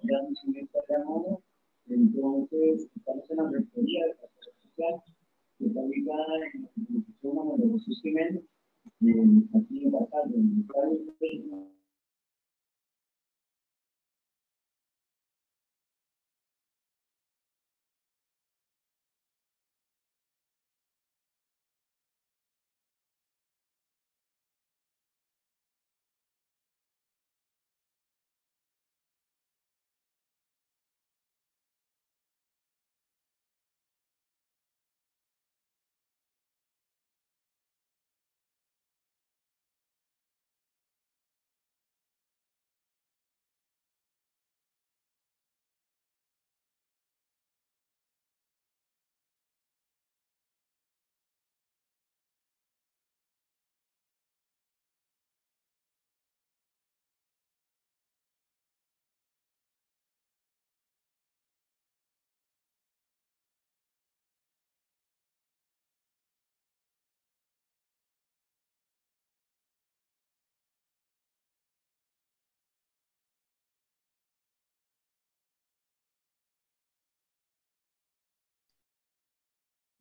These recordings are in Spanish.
Ya nos encontramos, entonces estamos en la rectoría de la Seguridad Social, que está ubicada en la institución de los Jiménez, aquí en Bacal, en el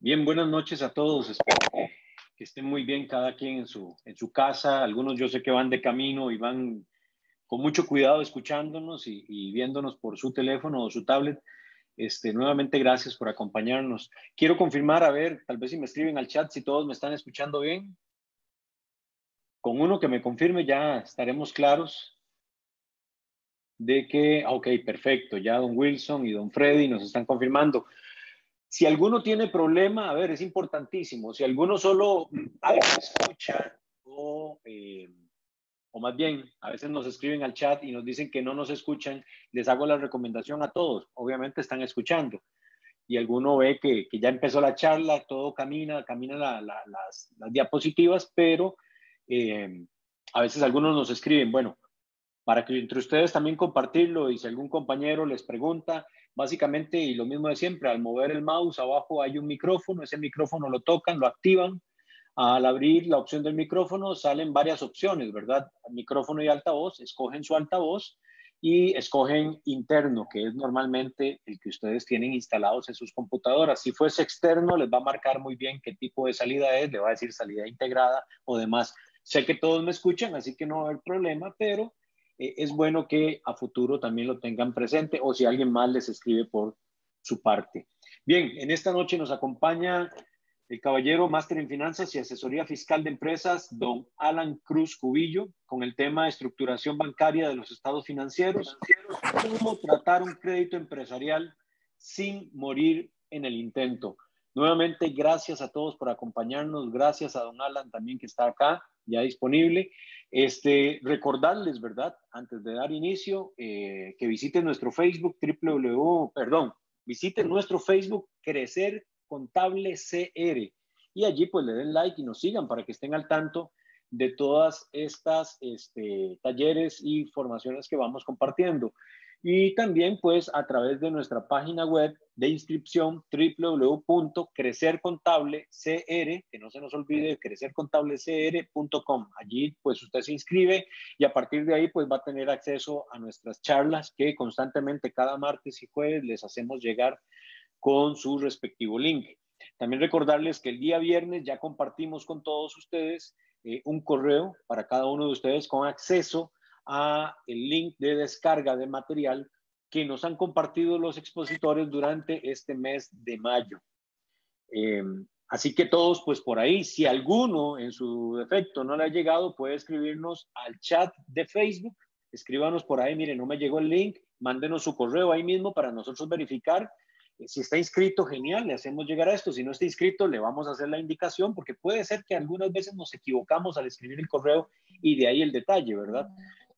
Bien, buenas noches a todos. Espero que estén muy bien cada quien en su casa. Algunos yo sé que van de camino y van con mucho cuidado escuchándonos y viéndonos por su teléfono o su tablet. Nuevamente, gracias por acompañarnos. Quiero confirmar, a ver, tal vez si me escriben al chat, si todos me están escuchando bien. Con uno que me confirme ya estaremos claros de que, ok, perfecto, ya don Wilson y don Freddy nos están confirmando. Si alguno tiene problema, a ver, es importantísimo. Si alguno solo algo escucha o más bien, a veces nos escriben al chat y nos dicen que no nos escuchan, les hago la recomendación a todos. Obviamente están escuchando. Y alguno ve que ya empezó la charla, todo camina las diapositivas, pero a veces algunos nos escriben, bueno, para que entre ustedes también compartirlo y si algún compañero les pregunta, básicamente, y lo mismo de siempre, al mover el mouse abajo hay un micrófono, ese micrófono lo tocan, lo activan. Al abrir la opción del micrófono salen varias opciones, ¿verdad? Micrófono y altavoz, escogen su altavoz y escogen interno, que es normalmente el que ustedes tienen instalados en sus computadoras. Si fuese externo, les va a marcar muy bien qué tipo de salida es, le va a decir salida integrada o demás. Sé que todos me escuchan, así que no va a haber problema, pero es bueno que a futuro también lo tengan presente o si alguien más les escribe por su parte. Bien, en esta noche nos acompaña el caballero máster en finanzas y asesoría fiscal de empresas, don Alan Cruz Cubillo, con el tema de estructuración bancaria de los estados financieros, cómo tratar un crédito empresarial sin morir en el intento. Nuevamente, gracias a todos por acompañarnos, gracias a don Alan también que está acá, ya disponible. Recordarles, ¿verdad? Antes de dar inicio, que visiten nuestro Facebook, visiten nuestro Facebook Crecer Contable CR y allí pues le den like y nos sigan para que estén al tanto de todas estas talleres y formaciones que vamos compartiendo. Y también pues a través de nuestra página web de inscripción www.crecercontablecr, que no se nos olvide, crecercontablecr.com. Allí pues usted se inscribe y a partir de ahí pues va a tener acceso a nuestras charlas que constantemente cada martes y jueves les hacemos llegar con su respectivo link. También recordarles que el día viernes ya compartimos con todos ustedes un correo para cada uno de ustedes con acceso a el link de descarga de material que nos han compartido los expositores durante este mes de mayo. Así que todos, pues por ahí, si alguno en su defecto no le ha llegado, puede escribirnos al chat de Facebook, escríbanos por ahí, mire, no me llegó el link, mándenos su correo ahí mismo para nosotros verificar. Si está inscrito, genial, le hacemos llegar a esto. Si no está inscrito, le vamos a hacer la indicación, porque puede ser que algunas veces nos equivocamos al escribir el correo y de ahí el detalle, ¿verdad?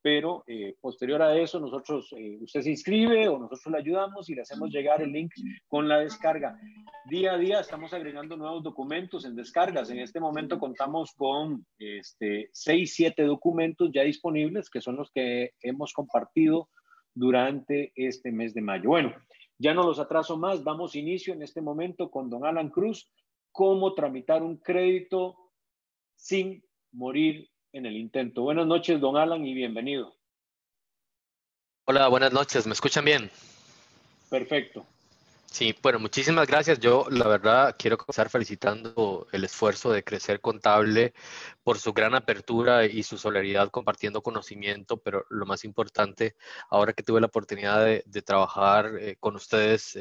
Pero posterior a eso, nosotros, usted se inscribe o nosotros le ayudamos y le hacemos llegar el link con la descarga. Día a día estamos agregando nuevos documentos en descargas. En este momento contamos con 6, 7 documentos ya disponibles, que son los que hemos compartido durante este mes de mayo. Bueno, ya no los atraso más, damos inicio en este momento con don Alan Cruz, cómo tramitar un crédito sin morir en el intento. Buenas noches, don Alan, y bienvenido. Hola, buenas noches, ¿me escuchan bien? Perfecto. Sí, bueno, muchísimas gracias. Yo, la verdad, quiero comenzar felicitando el esfuerzo de Crecer Contable por su gran apertura y su solidaridad compartiendo conocimiento, pero lo más importante, ahora que tuve la oportunidad de trabajar con ustedes,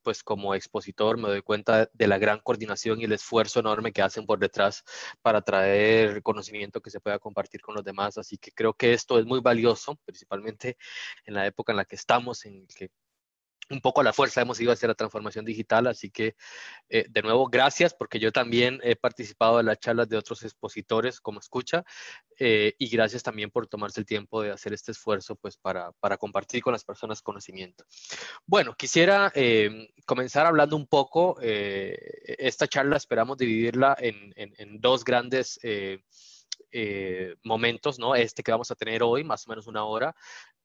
pues como expositor, me doy cuenta de la gran coordinación y el esfuerzo enorme que hacen por detrás para traer conocimiento que se pueda compartir con los demás. Así que creo que esto es muy valioso, principalmente en la época en la que estamos, en que un poco a la fuerza hemos ido hacia la transformación digital, así que de nuevo gracias, porque yo también he participado en las charlas de otros expositores como escucha, y gracias también por tomarse el tiempo de hacer este esfuerzo pues para compartir con las personas conocimiento. Bueno, quisiera comenzar hablando un poco, esta charla esperamos dividirla en dos grandes momentos, ¿no? Este que vamos a tener hoy, más o menos una hora,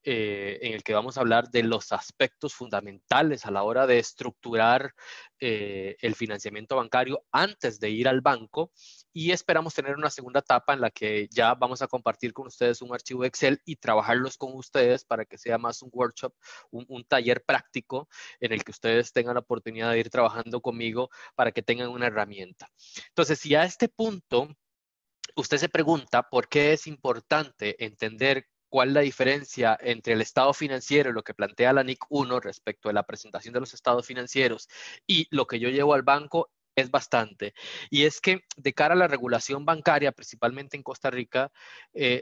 en el que vamos a hablar de los aspectos fundamentales a la hora de estructurar el financiamiento bancario antes de ir al banco, y esperamos tener una segunda etapa en la que ya vamos a compartir con ustedes un archivo Excel y trabajarlos con ustedes para que sea más un workshop, un taller práctico en el que ustedes tengan la oportunidad de ir trabajando conmigo para que tengan una herramienta. Entonces, si a este punto usted se pregunta por qué es importante entender cuál es la diferencia entre el estado financiero y lo que plantea la NIC 1 respecto a la presentación de los estados financieros y lo que yo llevo al banco, es bastante. Y es que de cara a la regulación bancaria, principalmente en Costa Rica,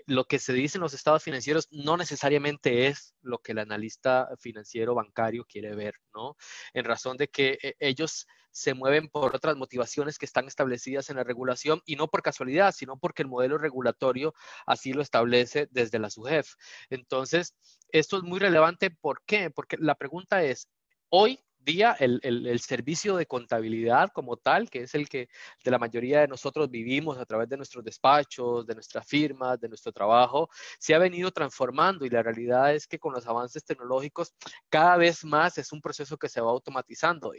lo que se dice en los estados financieros no necesariamente es lo que el analista financiero bancario quiere ver, ¿no? En razón de que ellos se mueven por otras motivaciones que están establecidas en la regulación, y no por casualidad, sino porque el modelo regulatorio así lo establece desde la SUGEF. Entonces, esto es muy relevante. ¿Por qué? Porque la pregunta es, hoy día el servicio de contabilidad como tal, que es el que de la mayoría de nosotros vivimos a través de nuestros despachos, de nuestras firmas, de nuestro trabajo, se ha venido transformando, y la realidad es que con los avances tecnológicos cada vez más es un proceso que se va automatizando,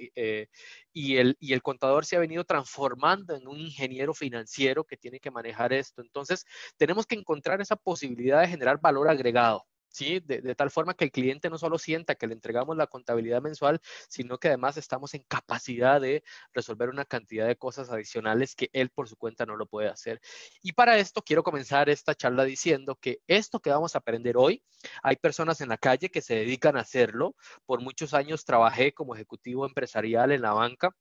y el contador se ha venido transformando en un ingeniero financiero que tiene que manejar esto. Entonces, tenemos que encontrar esa posibilidad de generar valor agregado, ¿sí? De tal forma que el cliente no solo sienta que le entregamos la contabilidad mensual, sino que además estamos en capacidad de resolver una cantidad de cosas adicionales que él por su cuenta no lo puede hacer. Y para esto quiero comenzar esta charla diciendo que esto que vamos a aprender hoy, hay personas en la calle que se dedican a hacerlo. Por muchos años trabajé como ejecutivo empresarial en la banca,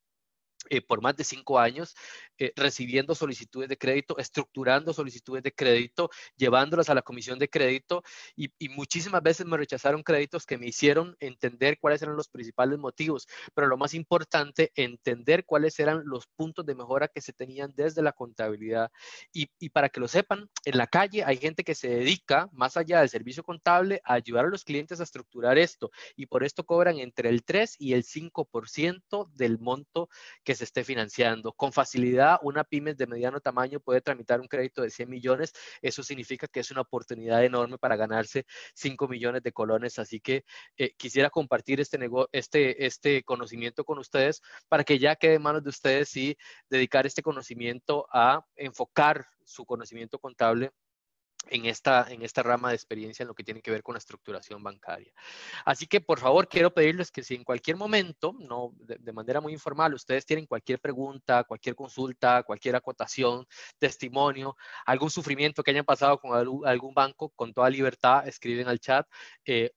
por más de 5 años, recibiendo solicitudes de crédito, estructurando solicitudes de crédito, llevándolas a la comisión de crédito y muchísimas veces me rechazaron créditos que me hicieron entender cuáles eran los principales motivos, pero lo más importante, entender cuáles eran los puntos de mejora que se tenían desde la contabilidad. Y para que lo sepan, en la calle hay gente que se dedica, más allá del servicio contable, a ayudar a los clientes a estructurar esto y por esto cobran entre el 3 y el 5% del monto que se esté financiando. Con facilidad, una pyme de mediano tamaño puede tramitar un crédito de 100 millones. Eso significa que es una oportunidad enorme para ganarse 5 millones de colones. Así que quisiera compartir este conocimiento con ustedes para que ya quede en manos de ustedes y dedicar este conocimiento a enfocar su conocimiento contable en esta rama de experiencia en lo que tiene que ver con la estructuración bancaria. Así que, por favor, quiero pedirles que si en cualquier momento, no, de manera muy informal, ustedes tienen cualquier pregunta, cualquier consulta, cualquier acotación, testimonio, algún sufrimiento que hayan pasado con algún banco, con toda libertad, escriben al chat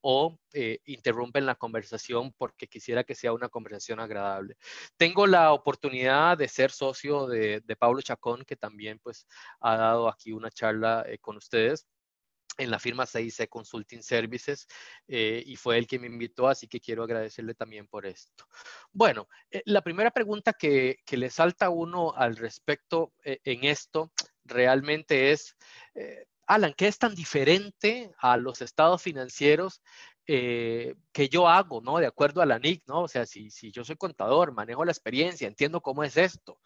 o interrumpen la conversación porque quisiera que sea una conversación agradable. Tengo la oportunidad de ser socio de Pablo Chacón, que también pues ha dado aquí una charla con ustedes en la firma CIC Consulting Services y fue él que me invitó, así que quiero agradecerle también por esto. Bueno, la primera pregunta que le salta a uno al respecto en esto realmente es, Alan, ¿qué es tan diferente a los estados financieros que yo hago, ¿no? De acuerdo a la NIC, ¿no? O sea, si yo soy contador, manejo la experiencia, entiendo cómo es esto.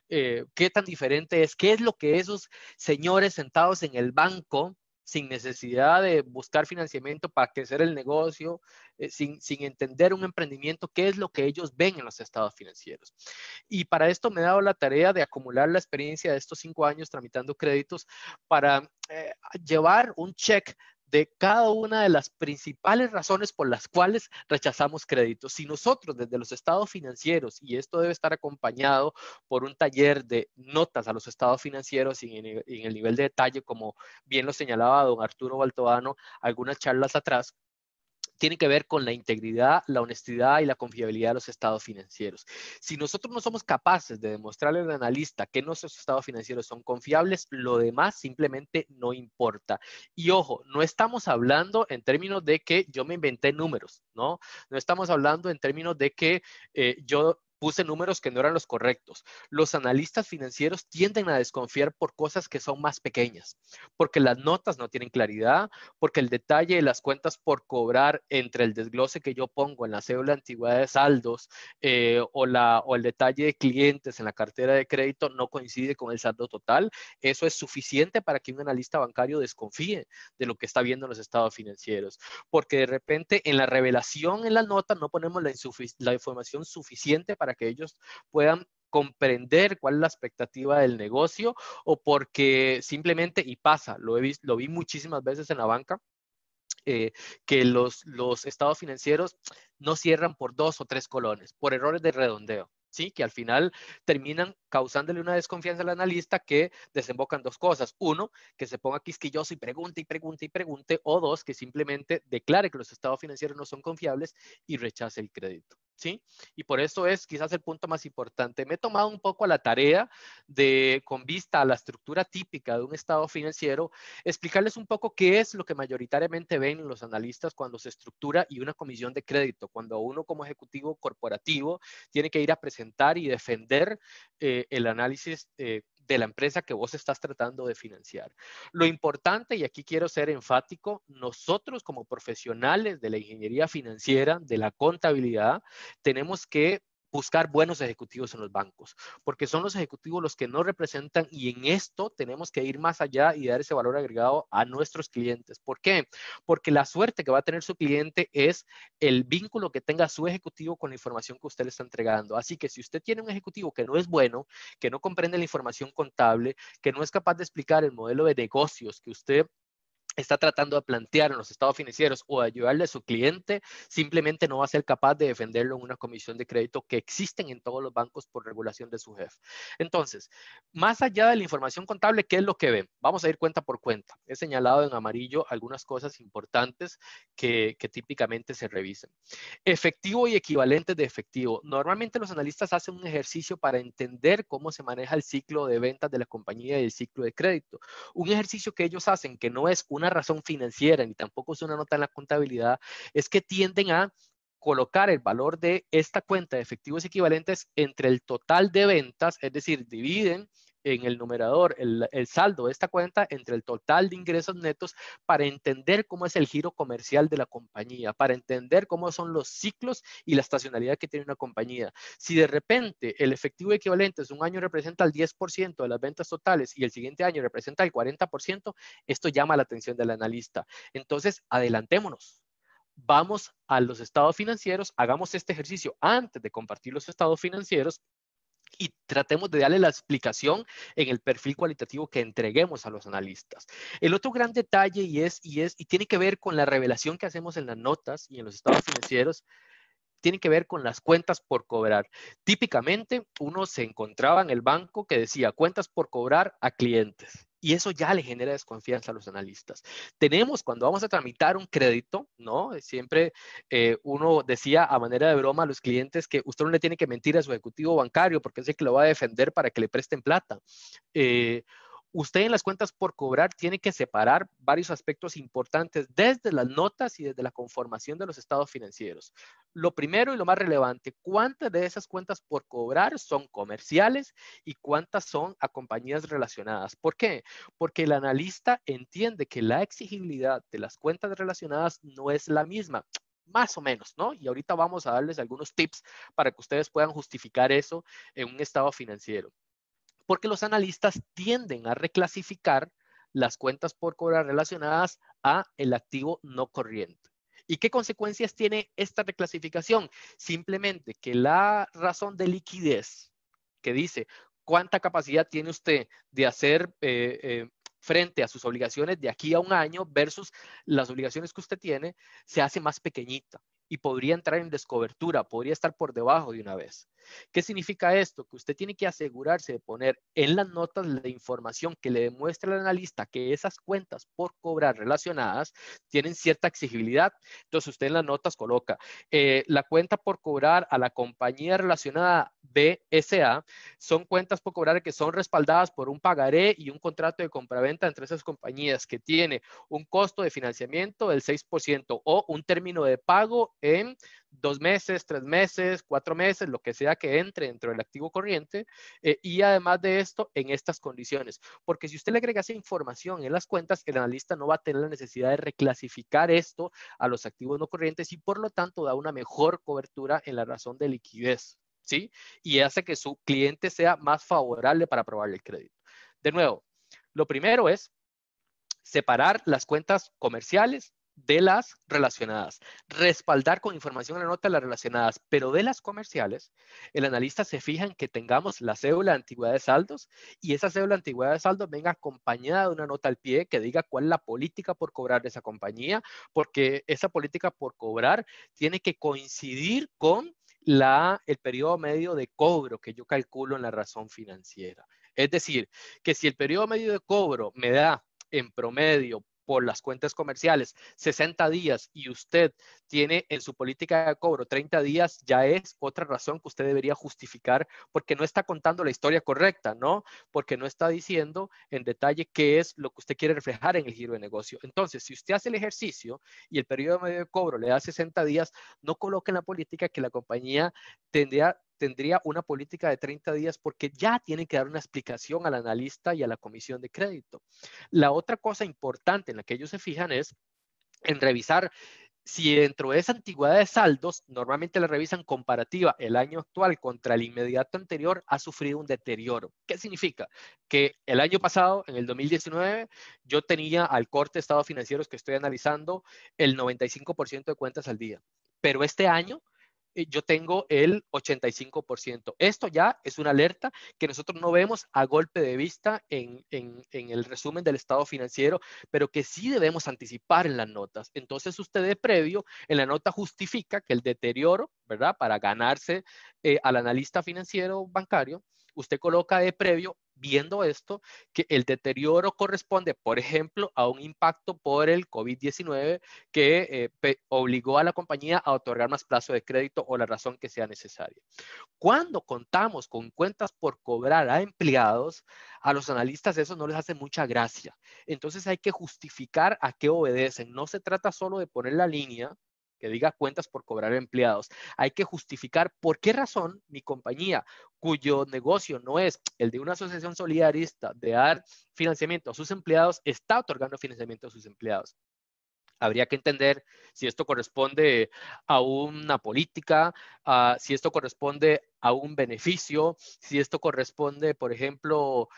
¿Qué tan diferente es? ¿Qué es lo que esos señores sentados en el banco sin necesidad de buscar financiamiento para crecer el negocio, sin entender un emprendimiento, qué es lo que ellos ven en los estados financieros? Y para esto me he dado la tarea de acumular la experiencia de estos 5 años tramitando créditos para llevar un check de cada una de las principales razones por las cuales rechazamos créditos. Si nosotros desde los estados financieros, y esto debe estar acompañado por un taller de notas a los estados financieros y en el nivel de detalle, como bien lo señalaba don Arturo Baltovano algunas charlas atrás, tiene que ver con la integridad, la honestidad y la confiabilidad de los estados financieros. Si nosotros no somos capaces de demostrarle al analista que nuestros estados financieros son confiables, lo demás simplemente no importa. Y ojo, no estamos hablando en términos de que yo me inventé números, ¿no? No estamos hablando en términos de que yo puse números que no eran los correctos. Los analistas financieros tienden a desconfiar por cosas que son más pequeñas, porque las notas no tienen claridad, porque el detalle de las cuentas por cobrar entre el desglose que yo pongo en la cédula de antigüedad de saldos o el detalle de clientes en la cartera de crédito no coincide con el saldo total. Eso es suficiente para que un analista bancario desconfíe de lo que está viendo en los estados financieros, porque de repente en la revelación en la nota no ponemos la información suficiente para que ellos puedan comprender cuál es la expectativa del negocio o porque simplemente, y pasa, lo vi muchísimas veces en la banca, que los estados financieros no cierran por 2 o 3 colones, por errores de redondeo. ¿Sí? Que al final terminan causándole una desconfianza al analista que desemboca en 2 cosas. 1, que se ponga quisquilloso y pregunte y pregunte y pregunte. O 2, que simplemente declare que los estados financieros no son confiables y rechace el crédito. ¿Sí? Y por eso es quizás el punto más importante. Me he tomado un poco a la tarea de, con vista a la estructura típica de un estado financiero, explicarles un poco qué es lo que mayoritariamente ven los analistas cuando se estructura y una comisión de crédito, cuando uno como ejecutivo corporativo tiene que ir a presentar y defender el análisis de la empresa que vos estás tratando de financiar. Lo importante, y aquí quiero ser enfático, nosotros como profesionales de la ingeniería financiera, de la contabilidad, tenemos que buscar buenos ejecutivos en los bancos, porque son los ejecutivos los que nos representan y en esto tenemos que ir más allá y dar ese valor agregado a nuestros clientes. ¿Por qué? Porque la suerte que va a tener su cliente es el vínculo que tenga su ejecutivo con la información que usted le está entregando. Así que si usted tiene un ejecutivo que no es bueno, que no comprende la información contable, que no es capaz de explicar el modelo de negocios que usted está tratando de plantear en los estados financieros o de ayudarle a su cliente, simplemente no va a ser capaz de defenderlo en una comisión de crédito que existen en todos los bancos por regulación de su jefe. Entonces, más allá de la información contable, ¿qué es lo que ven? Vamos a ir cuenta por cuenta. He señalado en amarillo algunas cosas importantes que típicamente se revisan. Efectivo y equivalentes de efectivo. Normalmente los analistas hacen un ejercicio para entender cómo se maneja el ciclo de ventas de la compañía y el ciclo de crédito. Un ejercicio que ellos hacen, que no es una razón financiera ni tampoco es una nota en la contabilidad, es que tienden a colocar el valor de esta cuenta de efectivos equivalentes entre el total de ventas, es decir, dividen en el numerador el saldo de esta cuenta entre el total de ingresos netos para entender cómo es el giro comercial de la compañía, para entender cómo son los ciclos y la estacionalidad que tiene una compañía. Si de repente el efectivo equivalente un año representa el 10% de las ventas totales y el siguiente año representa el 40%, esto llama la atención del analista. Entonces, adelantémonos. Vamos a los estados financieros, hagamos este ejercicio antes de compartir los estados financieros y tratemos de darle la explicación en el perfil cualitativo que entreguemos a los analistas. El otro gran detalle y tiene que ver con la revelación que hacemos en las notas y en los estados financieros, tiene que ver con las cuentas por cobrar. Típicamente uno se encontraba en el banco que decía cuentas por cobrar a clientes. Y eso ya le genera desconfianza a los analistas. Tenemos, cuando vamos a tramitar un crédito, ¿no? Siempre uno decía a manera de broma a los clientes que usted no le tiene que mentir a su ejecutivo bancario porque es el que lo va a defender para que le presten plata. Usted en las cuentas por cobrar tiene que separar varios aspectos importantes desde las notas y desde la conformación de los estados financieros. Lo primero y lo más relevante, ¿cuántas de esas cuentas por cobrar son comerciales y cuántas son a compañías relacionadas? ¿Por qué? Porque el analista entiende que la exigibilidad de las cuentas relacionadas no es la misma. Más o menos, ¿no? Y ahorita vamos a darles algunos tips para que ustedes puedan justificar eso en un estado financiero. Porque los analistas tienden a reclasificar las cuentas por cobrar relacionadas a el activo no corriente. ¿Y qué consecuencias tiene esta reclasificación? Simplemente que la razón de liquidez que dice cuánta capacidad tiene usted de hacer frente a sus obligaciones de aquí a un año versus las obligaciones que usted tiene, se hace más pequeñita y podría entrar en descobertura, podría estar por debajo de una vez. ¿Qué significa esto? Que usted tiene que asegurarse de poner en las notas la información que le demuestre al analista que esas cuentas por cobrar relacionadas tienen cierta exigibilidad. Entonces usted en las notas coloca la cuenta por cobrar a la compañía relacionada BSA son cuentas por cobrar que son respaldadas por un pagaré y un contrato de compraventa entre esas compañías que tiene un costo de financiamiento del 6% o un término de pago en 2 meses, 3 meses, 4 meses, lo que sea que entre dentro del activo corriente y además de esto en estas condiciones. Porque si usted le agrega esa información en las cuentas, el analista no va a tener la necesidad de reclasificar esto a los activos no corrientes y por lo tanto da una mejor cobertura en la razón de liquidez, ¿sí? Y hace que su cliente sea más favorable para aprobarle el crédito. De nuevo, lo primero es separar las cuentas comerciales de las relacionadas, respaldar con información en la nota las relacionadas, pero de las comerciales, el analista se fija en que tengamos la cédula de antigüedad de saldos y esa cédula de antigüedad de saldos venga acompañada de una nota al pie que diga cuál es la política por cobrar de esa compañía, porque esa política por cobrar tiene que coincidir con el periodo medio de cobro que yo calculo en la razón financiera. Es decir, que si el periodo medio de cobro me da en promedio por las cuentas comerciales 60 días y usted tiene en su política de cobro 30 días, ya es otra razón que usted debería justificar porque no está contando la historia correcta, ¿no? Porque no está diciendo en detalle qué es lo que usted quiere reflejar en el giro de negocio. Entonces, si usted hace el ejercicio y el periodo medio de cobro le da 60 días, no coloque en la política que la compañía tendría una política de 30 días porque ya tiene que dar una explicación al analista y a la comisión de crédito. La otra cosa importante en la que ellos se fijan es en revisar si dentro de esa antigüedad de saldos, normalmente la revisan comparativa el año actual contra el inmediato anterior, ha sufrido un deterioro. ¿Qué significa? Que el año pasado, en el 2019, yo tenía al corte de estados financieros que estoy analizando el 95% de cuentas al día. Pero este año yo tengo el 85%. Esto ya es una alerta que nosotros no vemos a golpe de vista en el resumen del estado financiero, pero que sí debemos anticipar en las notas. Entonces usted de previo en la nota justifica que el deterioro, ¿verdad? Para ganarse al analista financiero bancario, usted coloca de previo, viendo esto, que el deterioro corresponde, por ejemplo, a un impacto por el COVID-19 que obligó a la compañía a otorgar más plazo de crédito o la razón que sea necesaria. Cuando contamos con cuentas por cobrar a empleados, a los analistas eso no les hace mucha gracia. Entonces hay que justificar a qué obedecen. No se trata solo de poner la línea que diga cuentas por cobrar a empleados. Hay que justificar por qué razón mi compañía, cuyo negocio no es el de una asociación solidarista de dar financiamiento a sus empleados, está otorgando financiamiento a sus empleados. Habría que entender si esto corresponde a una política, si esto corresponde a un beneficio, si esto corresponde, por ejemplo,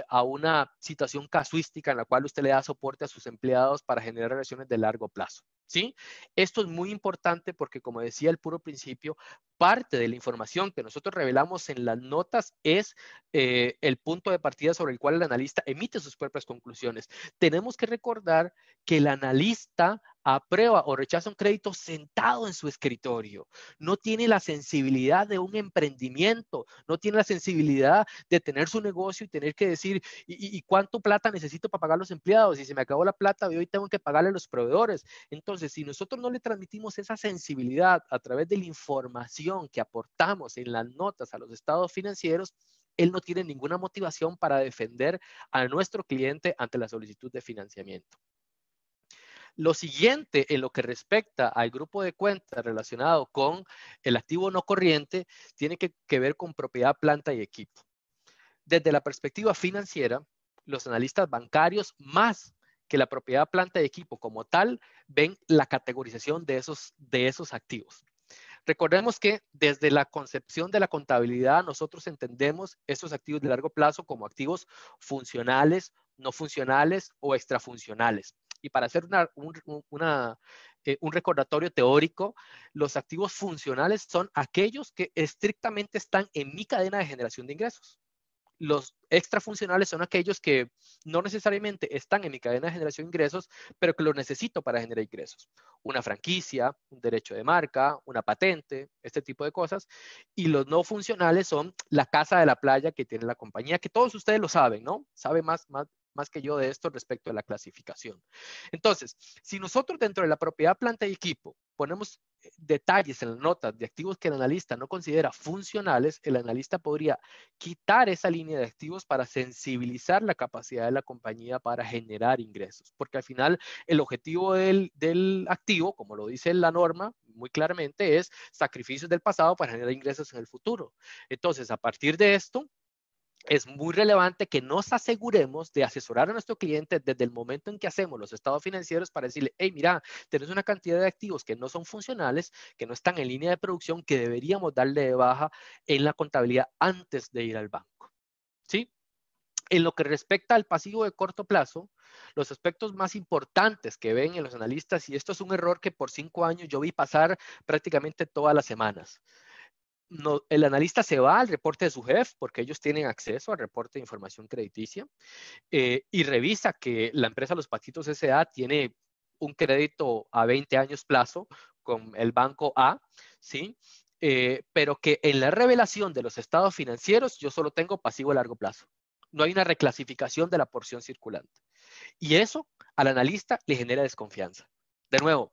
a una situación casuística en la cual usted le da soporte a sus empleados para generar relaciones de largo plazo. ¿Sí? Esto es muy importante porque, como decía al puro principio, parte de la información que nosotros revelamos en las notas es el punto de partida sobre el cual el analista emite sus propias conclusiones. Tenemos que recordar que el analista aprueba o rechaza un crédito sentado en su escritorio. No tiene la sensibilidad de un emprendimiento, no tiene la sensibilidad de tener su negocio y tener que decir, ¿y cuánto plata necesito para pagar a los empleados? Y se me acabó la plata y hoy tengo que pagarle a los proveedores. Entonces, si nosotros no le transmitimos esa sensibilidad a través de la información que aportamos en las notas a los estados financieros, él no tiene ninguna motivación para defender a nuestro cliente ante la solicitud de financiamiento. Lo siguiente en lo que respecta al grupo de cuentas relacionado con el activo no corriente tiene que ver con propiedad, planta y equipo. Desde la perspectiva financiera, los analistas bancarios, más que la propiedad, planta y equipo como tal, ven la categorización de esos activos. Recordemos que desde la concepción de la contabilidad nosotros entendemos estos activos de largo plazo como activos funcionales, no funcionales o extrafuncionales. Y para hacer un recordatorio teórico, los activos funcionales son aquellos que estrictamente están en mi cadena de generación de ingresos. Los extrafuncionales son aquellos que no necesariamente están en mi cadena de generación de ingresos, pero que los necesito para generar ingresos. Una franquicia, un derecho de marca, una patente, este tipo de cosas. Y los no funcionales son la casa de la playa que tiene la compañía, que todos ustedes lo saben, ¿no? Saben más que yo de esto respecto a la clasificación. Entonces, si nosotros dentro de la propiedad, planta y equipo ponemos detalles en las notas de activos que el analista no considera funcionales, el analista podría quitar esa línea de activos para sensibilizar la capacidad de la compañía para generar ingresos. Porque al final el objetivo del activo, como lo dice la norma muy claramente, es sacrificios del pasado para generar ingresos en el futuro. Entonces, a partir de esto, es muy relevante que nos aseguremos de asesorar a nuestro cliente desde el momento en que hacemos los estados financieros para decirle, hey, mira, tenés una cantidad de activos que no son funcionales, que no están en línea de producción, que deberíamos darle de baja en la contabilidad antes de ir al banco. ¿Sí? En lo que respecta al pasivo de corto plazo, los aspectos más importantes que ven en los analistas, y esto es un error que por 5 años yo vi pasar prácticamente todas las semanas. No, el analista se va al reporte de su jefe porque ellos tienen acceso al reporte de información crediticia y revisa que la empresa Los Patitos S.A. tiene un crédito a 20 años plazo con el banco A, ¿sí? Pero que en la revelación de los estados financieros yo solo tengo pasivo a largo plazo. No hay una reclasificación de la porción circulante. Y eso al analista le genera desconfianza. De nuevo,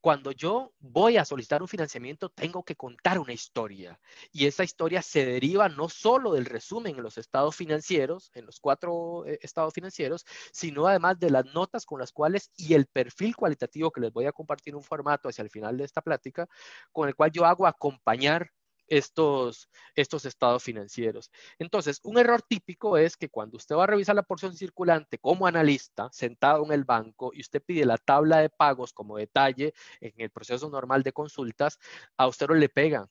cuando yo voy a solicitar un financiamiento, tengo que contar una historia. Y esa historia se deriva no solo del resumen en los estados financieros, en los 4 estados financieros, sino además de las notas con las cuales y el perfil cualitativo que les voy a compartir en un formato hacia el final de esta plática, con el cual yo hago acompañar estos estados financieros. Entonces, un error típico es que cuando usted va a revisar la porción circulante como analista, sentado en el banco, y usted pide la tabla de pagos como detalle en el proceso normal de consultas, a usted no le pegan.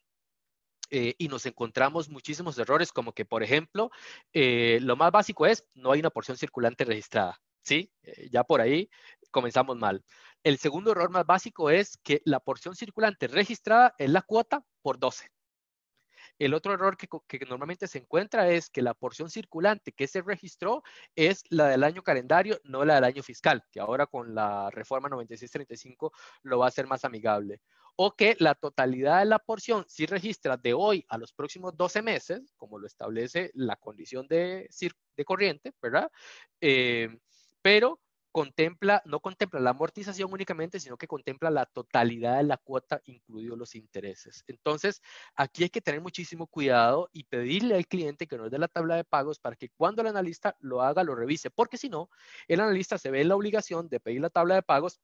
Y nos encontramos muchísimos errores, como que, por ejemplo, lo más básico es no hay una porción circulante registrada. ¿Sí? Ya por ahí comenzamos mal. El segundo error más básico es que la porción circulante registrada es la cuota por 12. El otro error que normalmente se encuentra es que la porción circulante que se registró es la del año calendario, no la del año fiscal, que ahora con la reforma 9635 lo va a hacer más amigable. O que la totalidad de la porción sí registra de hoy a los próximos 12 meses, como lo establece la condición de corriente, ¿verdad? Pero no contempla la amortización únicamente, sino que contempla la totalidad de la cuota, incluidos los intereses. Entonces, aquí hay que tener muchísimo cuidado y pedirle al cliente que nos dé la tabla de pagos para que cuando el analista lo haga, lo revise, porque si no, el analista se ve en la obligación de pedir la tabla de pagos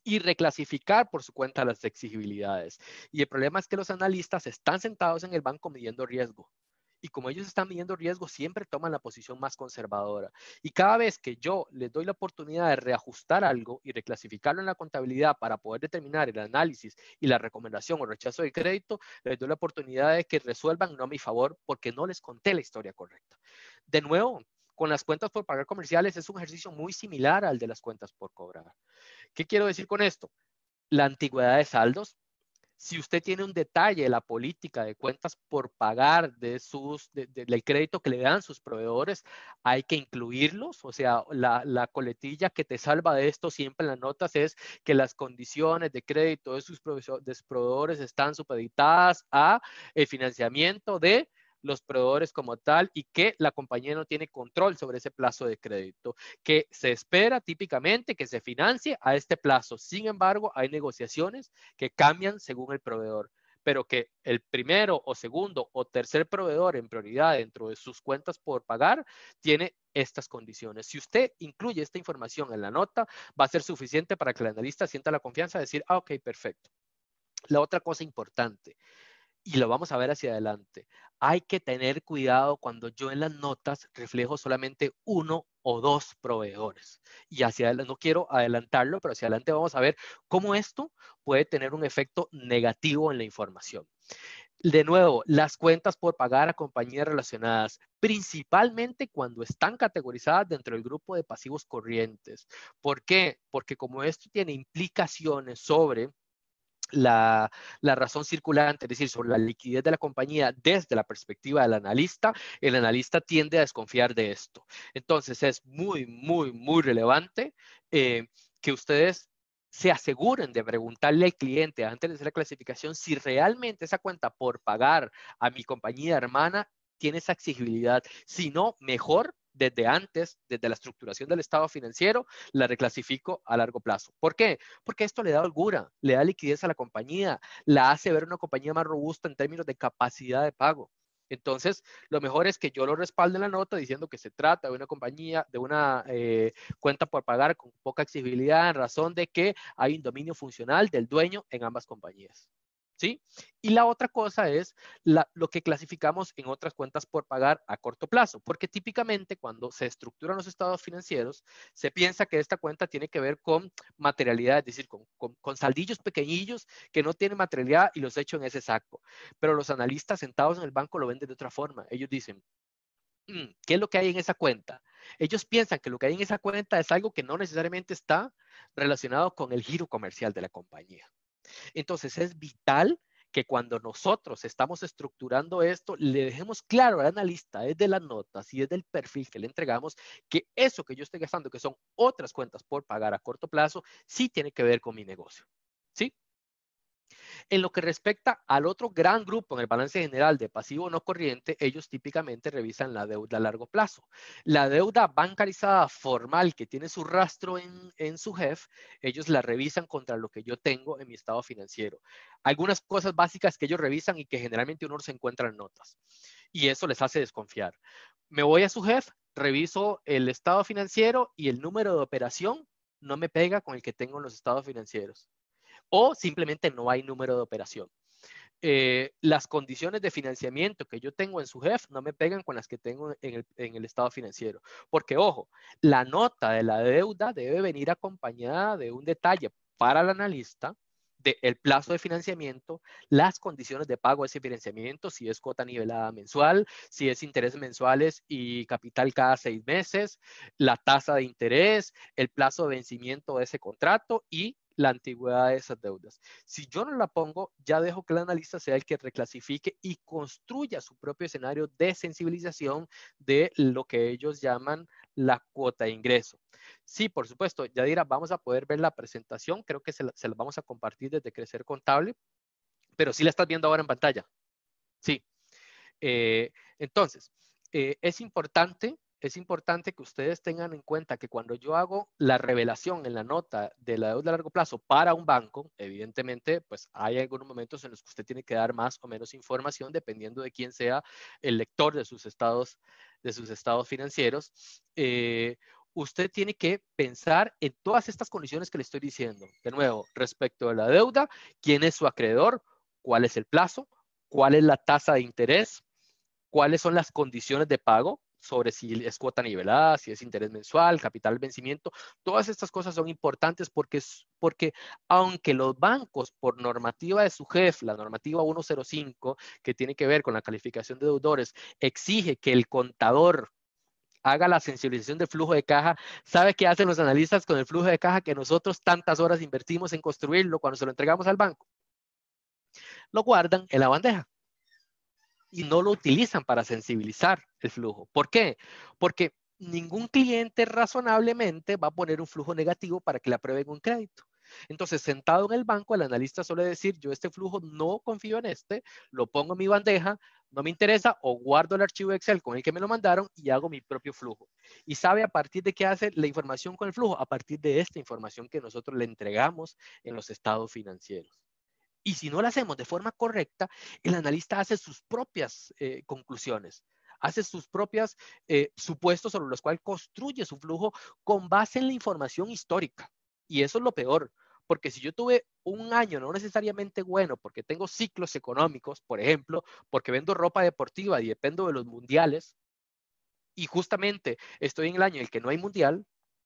y reclasificar por su cuenta las exigibilidades. Y el problema es que los analistas están sentados en el banco midiendo riesgo. Y como ellos están midiendo riesgo, siempre toman la posición más conservadora. Y cada vez que yo les doy la oportunidad de reajustar algo y reclasificarlo en la contabilidad para poder determinar el análisis y la recomendación o rechazo del crédito, les doy la oportunidad de que resuelvan no a mi favor porque no les conté la historia correcta. De nuevo, con las cuentas por pagar comerciales es un ejercicio muy similar al de las cuentas por cobrar. ¿Qué quiero decir con esto? La antigüedad de saldos. Si usted tiene un detalle de la política de cuentas por pagar del crédito que le dan sus proveedores, hay que incluirlos. O sea, la coletilla que te salva de esto siempre en las notas es que las condiciones de crédito de sus proveedores están supeditadas a el financiamiento de los proveedores como tal y que la compañía no tiene control sobre ese plazo de crédito, que se espera típicamente que se financie a este plazo. Sin embargo, hay negociaciones que cambian según el proveedor, pero que el primero o segundo o tercer proveedor en prioridad dentro de sus cuentas por pagar tiene estas condiciones. Si usted incluye esta información en la nota, va a ser suficiente para que el analista sienta la confianza de decir, ok, perfecto. La otra cosa importante, y lo vamos a ver hacia adelante. Hay que tener cuidado cuando yo en las notas reflejo solamente uno o dos proveedores. Y hacia adelante, no quiero adelantarlo, pero hacia adelante vamos a ver cómo esto puede tener un efecto negativo en la información. De nuevo, las cuentas por pagar a compañías relacionadas, principalmente cuando están categorizadas dentro del grupo de pasivos corrientes. ¿Por qué? Porque como esto tiene implicaciones sobre la razón circulante, es decir, sobre la liquidez de la compañía desde la perspectiva del analista, el analista tiende a desconfiar de esto. Entonces es muy, muy, muy relevante que ustedes se aseguren de preguntarle al cliente antes de hacer la clasificación si realmente esa cuenta por pagar a mi compañía hermana tiene esa exigibilidad. Si no, mejor desde antes, desde la estructuración del estado financiero, la reclasifico a largo plazo. ¿Por qué? Porque esto le da holgura, le da liquidez a la compañía, la hace ver una compañía más robusta en términos de capacidad de pago. Entonces, lo mejor es que yo lo respalde en la nota diciendo que se trata de una compañía, de una cuenta por pagar con poca exigibilidad en razón de que hay un dominio funcional del dueño en ambas compañías. ¿Sí? Y la otra cosa es lo que clasificamos en otras cuentas por pagar a corto plazo, porque típicamente cuando se estructuran los estados financieros, se piensa que esta cuenta tiene que ver con materialidad, es decir, con saldillos pequeñillos que no tienen materialidad y los echo en ese saco. Pero los analistas sentados en el banco lo ven de otra forma. Ellos dicen, ¿qué es lo que hay en esa cuenta? Ellos piensan que lo que hay en esa cuenta es algo que no necesariamente está relacionado con el giro comercial de la compañía. Entonces es vital que cuando nosotros estamos estructurando esto, le dejemos claro al analista desde las notas y desde el perfil que le entregamos que eso que yo estoy gastando, que son otras cuentas por pagar a corto plazo, sí tiene que ver con mi negocio. ¿Sí? En lo que respecta al otro gran grupo en el balance general de pasivo no corriente, ellos típicamente revisan la deuda a largo plazo. La deuda bancarizada formal que tiene su rastro en su JEF, ellos la revisan contra lo que yo tengo en mi estado financiero. Algunas cosas básicas que ellos revisan y que generalmente uno se encuentra en notas. Y eso les hace desconfiar. Me voy a su JEF, reviso el estado financiero y el número de operación no me pega con el que tengo en los estados financieros. O simplemente no hay número de operación. Las condiciones de financiamiento que yo tengo en su JEF no me pegan con las que tengo en el estado financiero. Porque, ojo, la nota de la deuda debe venir acompañada de un detalle para el analista del plazo de financiamiento, las condiciones de pago de ese financiamiento, si es cuota nivelada mensual, si es intereses mensuales y capital cada 6 meses, la tasa de interés, el plazo de vencimiento de ese contrato y la antigüedad de esas deudas. Si yo no la pongo, ya dejo que el analista sea el que reclasifique y construya su propio escenario de sensibilización de lo que ellos llaman la cuota de ingreso. Sí, por supuesto, Yadira, vamos a poder ver la presentación, creo que se la vamos a compartir desde Crecer Contable, pero sí la estás viendo ahora en pantalla. Sí. Entonces, es importante que ustedes tengan en cuenta que cuando yo hago la revelación en la nota de la deuda a largo plazo para un banco, evidentemente, pues hay algunos momentos en los que usted tiene que dar más o menos información dependiendo de quién sea el lector de sus estados financieros. Usted tiene que pensar en todas estas condiciones que le estoy diciendo. De nuevo, respecto a la deuda, quién es su acreedor, cuál es el plazo, cuál es la tasa de interés, cuáles son las condiciones de pago, sobre si es cuota nivelada, si es interés mensual, capital vencimiento. Todas estas cosas son importantes porque aunque los bancos, por normativa de su jefe, la normativa 105, que tiene que ver con la calificación de deudores, exige que el contador haga la sensibilización del flujo de caja. ¿Sabe qué hacen los analistas con el flujo de caja que nosotros tantas horas invertimos en construirlo cuando se lo entregamos al banco? Lo guardan en la bandeja y no lo utilizan para sensibilizar el flujo. ¿Por qué? Porque ningún cliente razonablemente va a poner un flujo negativo para que le aprueben un crédito. Entonces, sentado en el banco, el analista suele decir, yo este flujo no confío en este, lo pongo en mi bandeja, no me interesa, o guardo el archivo Excel con el que me lo mandaron y hago mi propio flujo. ¿Y sabe a partir de qué hace la información con el flujo? A partir de esta información que nosotros le entregamos en los estados financieros. Y si no lo hacemos de forma correcta, el analista hace sus propias conclusiones, hace sus propios supuestos sobre los cuales construye su flujo con base en la información histórica. Y eso es lo peor, porque si yo tuve un año no necesariamente bueno, porque tengo ciclos económicos, por ejemplo, porque vendo ropa deportiva y dependo de los mundiales, y justamente estoy en el año en el que no hay mundial,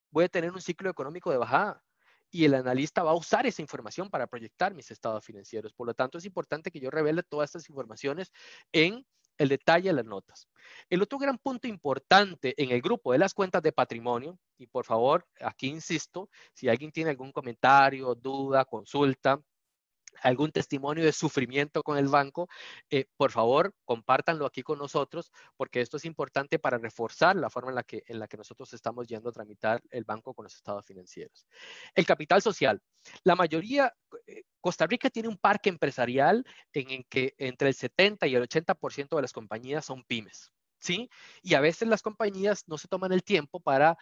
voy a tener un ciclo económico de bajada. Y el analista va a usar esa información para proyectar mis estados financieros. Por lo tanto, es importante que yo revele todas estas informaciones en el detalle de las notas. El otro gran punto importante en el grupo de las cuentas de patrimonio, y por favor, aquí insisto, si alguien tiene algún comentario, duda, consulta, algún testimonio de sufrimiento con el banco, por favor, compártanlo aquí con nosotros, porque esto es importante para reforzar la forma en la que nosotros estamos yendo a tramitar el banco con los estados financieros. El capital social. La mayoría, Costa Rica tiene un parque empresarial en que entre el 70 y el 80% de las compañías son pymes. ¿Sí? Y a veces las compañías no se toman el tiempo para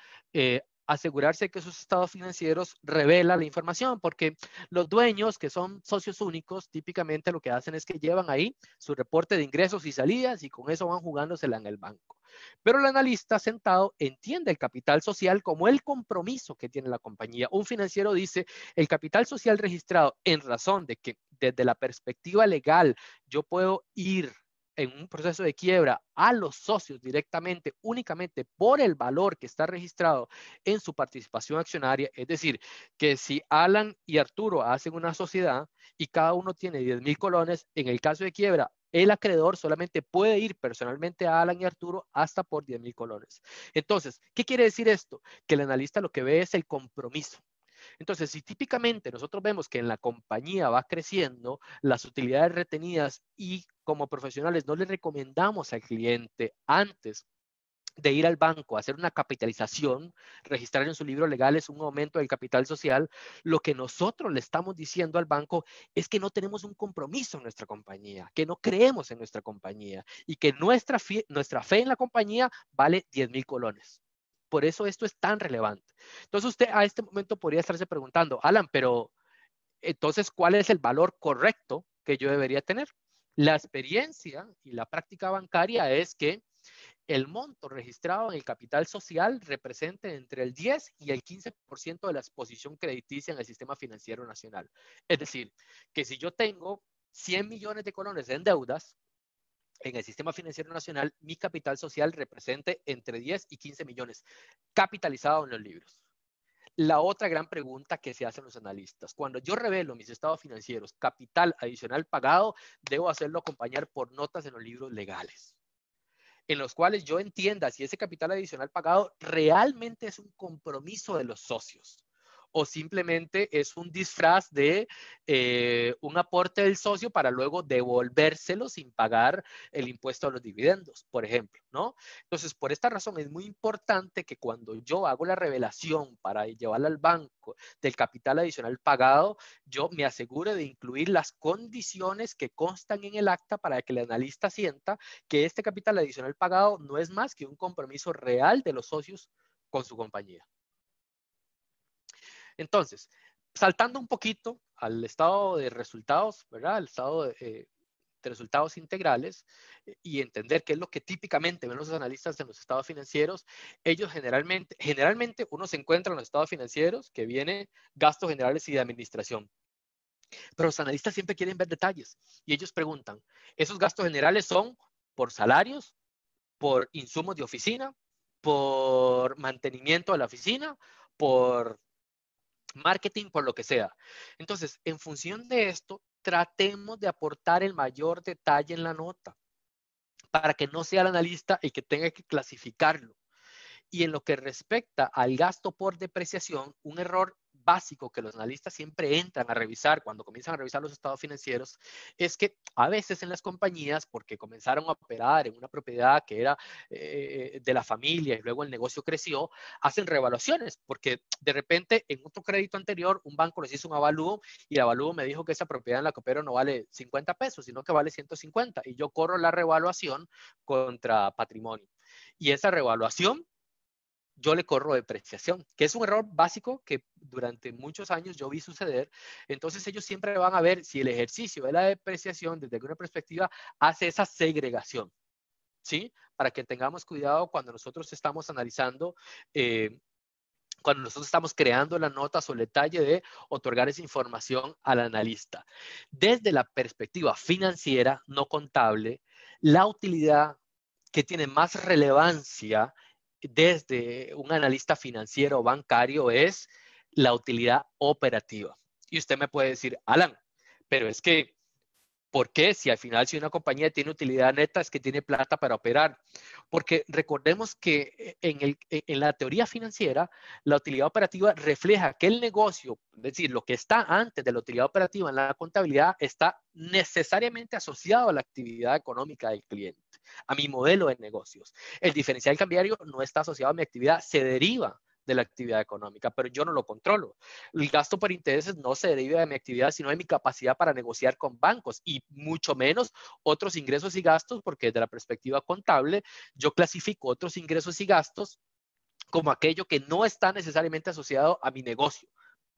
asegurarse que sus estados financieros revelan la información, porque los dueños, que son socios únicos, típicamente lo que hacen es que llevan ahí su reporte de ingresos y salidas y con eso van jugándosela en el banco. Pero el analista sentado entiende el capital social como el compromiso que tiene la compañía. Un financiero dice, el capital social registrado en razón de que desde la perspectiva legal yo puedo ir en un proceso de quiebra a los socios directamente, únicamente por el valor que está registrado en su participación accionaria. Es decir, que si Alan y Arturo hacen una sociedad y cada uno tiene 10,000 colones, en el caso de quiebra, el acreedor solamente puede ir personalmente a Alan y Arturo hasta por 10,000 colones. Entonces, ¿qué quiere decir esto? Que el analista lo que ve es el compromiso. Entonces, si típicamente nosotros vemos que en la compañía va creciendo las utilidades retenidas y como profesionales no le recomendamos al cliente antes de ir al banco a hacer una capitalización, registrar en su libro legal es un aumento del capital social, lo que nosotros le estamos diciendo al banco es que no tenemos un compromiso en nuestra compañía, que no creemos en nuestra compañía y que nuestra fe en la compañía vale 10,000 colones. Por eso esto es tan relevante. Entonces usted a este momento podría estarse preguntando, Alan, pero entonces, ¿cuál es el valor correcto que yo debería tener? La experiencia y la práctica bancaria es que el monto registrado en el capital social representa entre el 10 y el 15% de la exposición crediticia en el sistema financiero nacional. Es decir, que si yo tengo 100 millones de colones en deudas, en el sistema financiero nacional, mi capital social represente entre 10 y 15 millones capitalizado en los libros. la otra gran pregunta que se hacen los analistas. Cuando yo revelo mis estados financieros, capital adicional pagado, debo hacerlo acompañar por notas en los libros legales, en los cuales yo entienda si ese capital adicional pagado realmente es un compromiso de los socios o simplemente es un disfraz de un aporte del socio para luego devolvérselo sin pagar el impuesto a los dividendos, por ejemplo, ¿no? Entonces, por esta razón es muy importante que cuando yo hago la revelación para llevarla al banco del capital adicional pagado, yo me asegure de incluir las condiciones que constan en el acta para que el analista sienta que este capital adicional pagado no es más que un compromiso real de los socios con su compañía. Entonces, saltando un poquito al estado de resultados, ¿verdad? Al estado de resultados integrales y entender qué es lo que típicamente ven los analistas en los estados financieros, ellos generalmente uno se encuentra en los estados financieros que viene gastos generales y de administración. Pero los analistas siempre quieren ver detalles y ellos preguntan, ¿esos gastos generales son por salarios, por insumos de oficina, por mantenimiento de la oficina, por marketing, por lo que sea? Entonces, en función de esto, tratemos de aportar el mayor detalle en la nota para que no sea el analista el que tenga que clasificarlo. Y en lo que respecta al gasto por depreciación, un error básico que los analistas siempre entran a revisar cuando comienzan a revisar los estados financieros es que a veces en las compañías, porque comenzaron a operar en una propiedad que era de la familia y luego el negocio creció, hacen revaluaciones, porque de repente en otro crédito anterior un banco les hizo un avalúo y el avalúo me dijo que esa propiedad en la que opero no vale 50 pesos, sino que vale 150 y yo corro la revaluación contra patrimonio. Y esa revaluación yo le corro depreciación, que es un error básico que durante muchos años yo vi suceder. Entonces ellos siempre van a ver si el ejercicio de la depreciación desde alguna perspectiva hace esa segregación, ¿sí? Para que tengamos cuidado cuando nosotros estamos analizando, cuando nosotros estamos creando las notas o el detalle de otorgar esa información al analista. Desde la perspectiva financiera, no contable, la utilidad que tiene más relevancia desde un analista financiero o bancario es la utilidad operativa. Y usted me puede decir, Alan, pero es que, ¿por qué? Si al final, si una compañía tiene utilidad neta, es que tiene plata para operar. Porque recordemos que en la teoría financiera, la utilidad operativa refleja que el negocio, es decir, lo que está antes de la utilidad operativa en la contabilidad, está necesariamente asociado a la actividad económica del cliente, a mi modelo de negocios. El diferencial cambiario no está asociado a mi actividad, se deriva de la actividad económica, pero yo no lo controlo. El gasto por intereses no se deriva de mi actividad, sino de mi capacidad para negociar con bancos y mucho menos otros ingresos y gastos, porque desde la perspectiva contable yo clasifico otros ingresos y gastos como aquello que no está necesariamente asociado a mi negocio.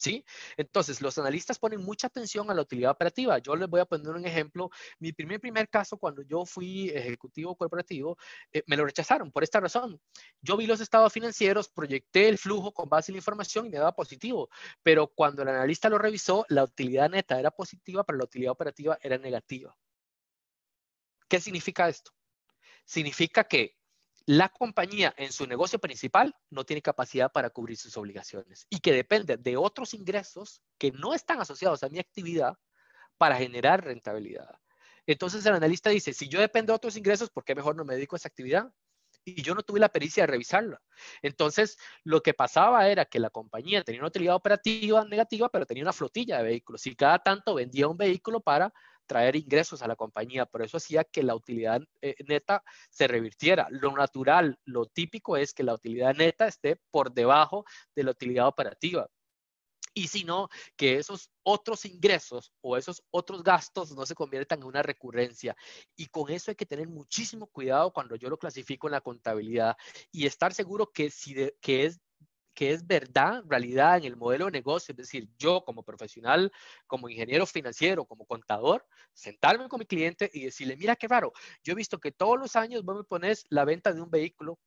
¿Sí? Entonces, los analistas ponen mucha atención a la utilidad operativa. Yo les voy a poner un ejemplo. Mi primer caso, cuando yo fui ejecutivo corporativo, me lo rechazaron por esta razón. Yo vi los estados financieros, proyecté el flujo con base en la información y me daba positivo. Pero cuando el analista lo revisó, la utilidad neta era positiva, pero la utilidad operativa era negativa. ¿Qué significa esto? Significa que la compañía en su negocio principal no tiene capacidad para cubrir sus obligaciones y que depende de otros ingresos que no están asociados a mi actividad para generar rentabilidad. Entonces el analista dice, si yo dependo de otros ingresos, ¿por qué mejor no me dedico a esa actividad? Y yo no tuve la pericia de revisarla. Entonces, lo que pasaba era que la compañía tenía una utilidad operativa negativa, pero tenía una flotilla de vehículos y cada tanto vendía un vehículo para traer ingresos a la compañía. Por eso hacía que la utilidad neta se revirtiera. Lo natural, lo típico es que la utilidad neta esté por debajo de la utilidad operativa. Y si no, que esos otros ingresos o esos otros gastos no se conviertan en una recurrencia. Y con eso hay que tener muchísimo cuidado cuando yo lo clasifico en la contabilidad y estar seguro que, que es verdad, realidad en el modelo de negocio. Es decir, yo como profesional, como ingeniero financiero, como contador, sentarme con mi cliente y decirle, mira qué raro, yo he visto que todos los años vos me pones la venta de un vehículo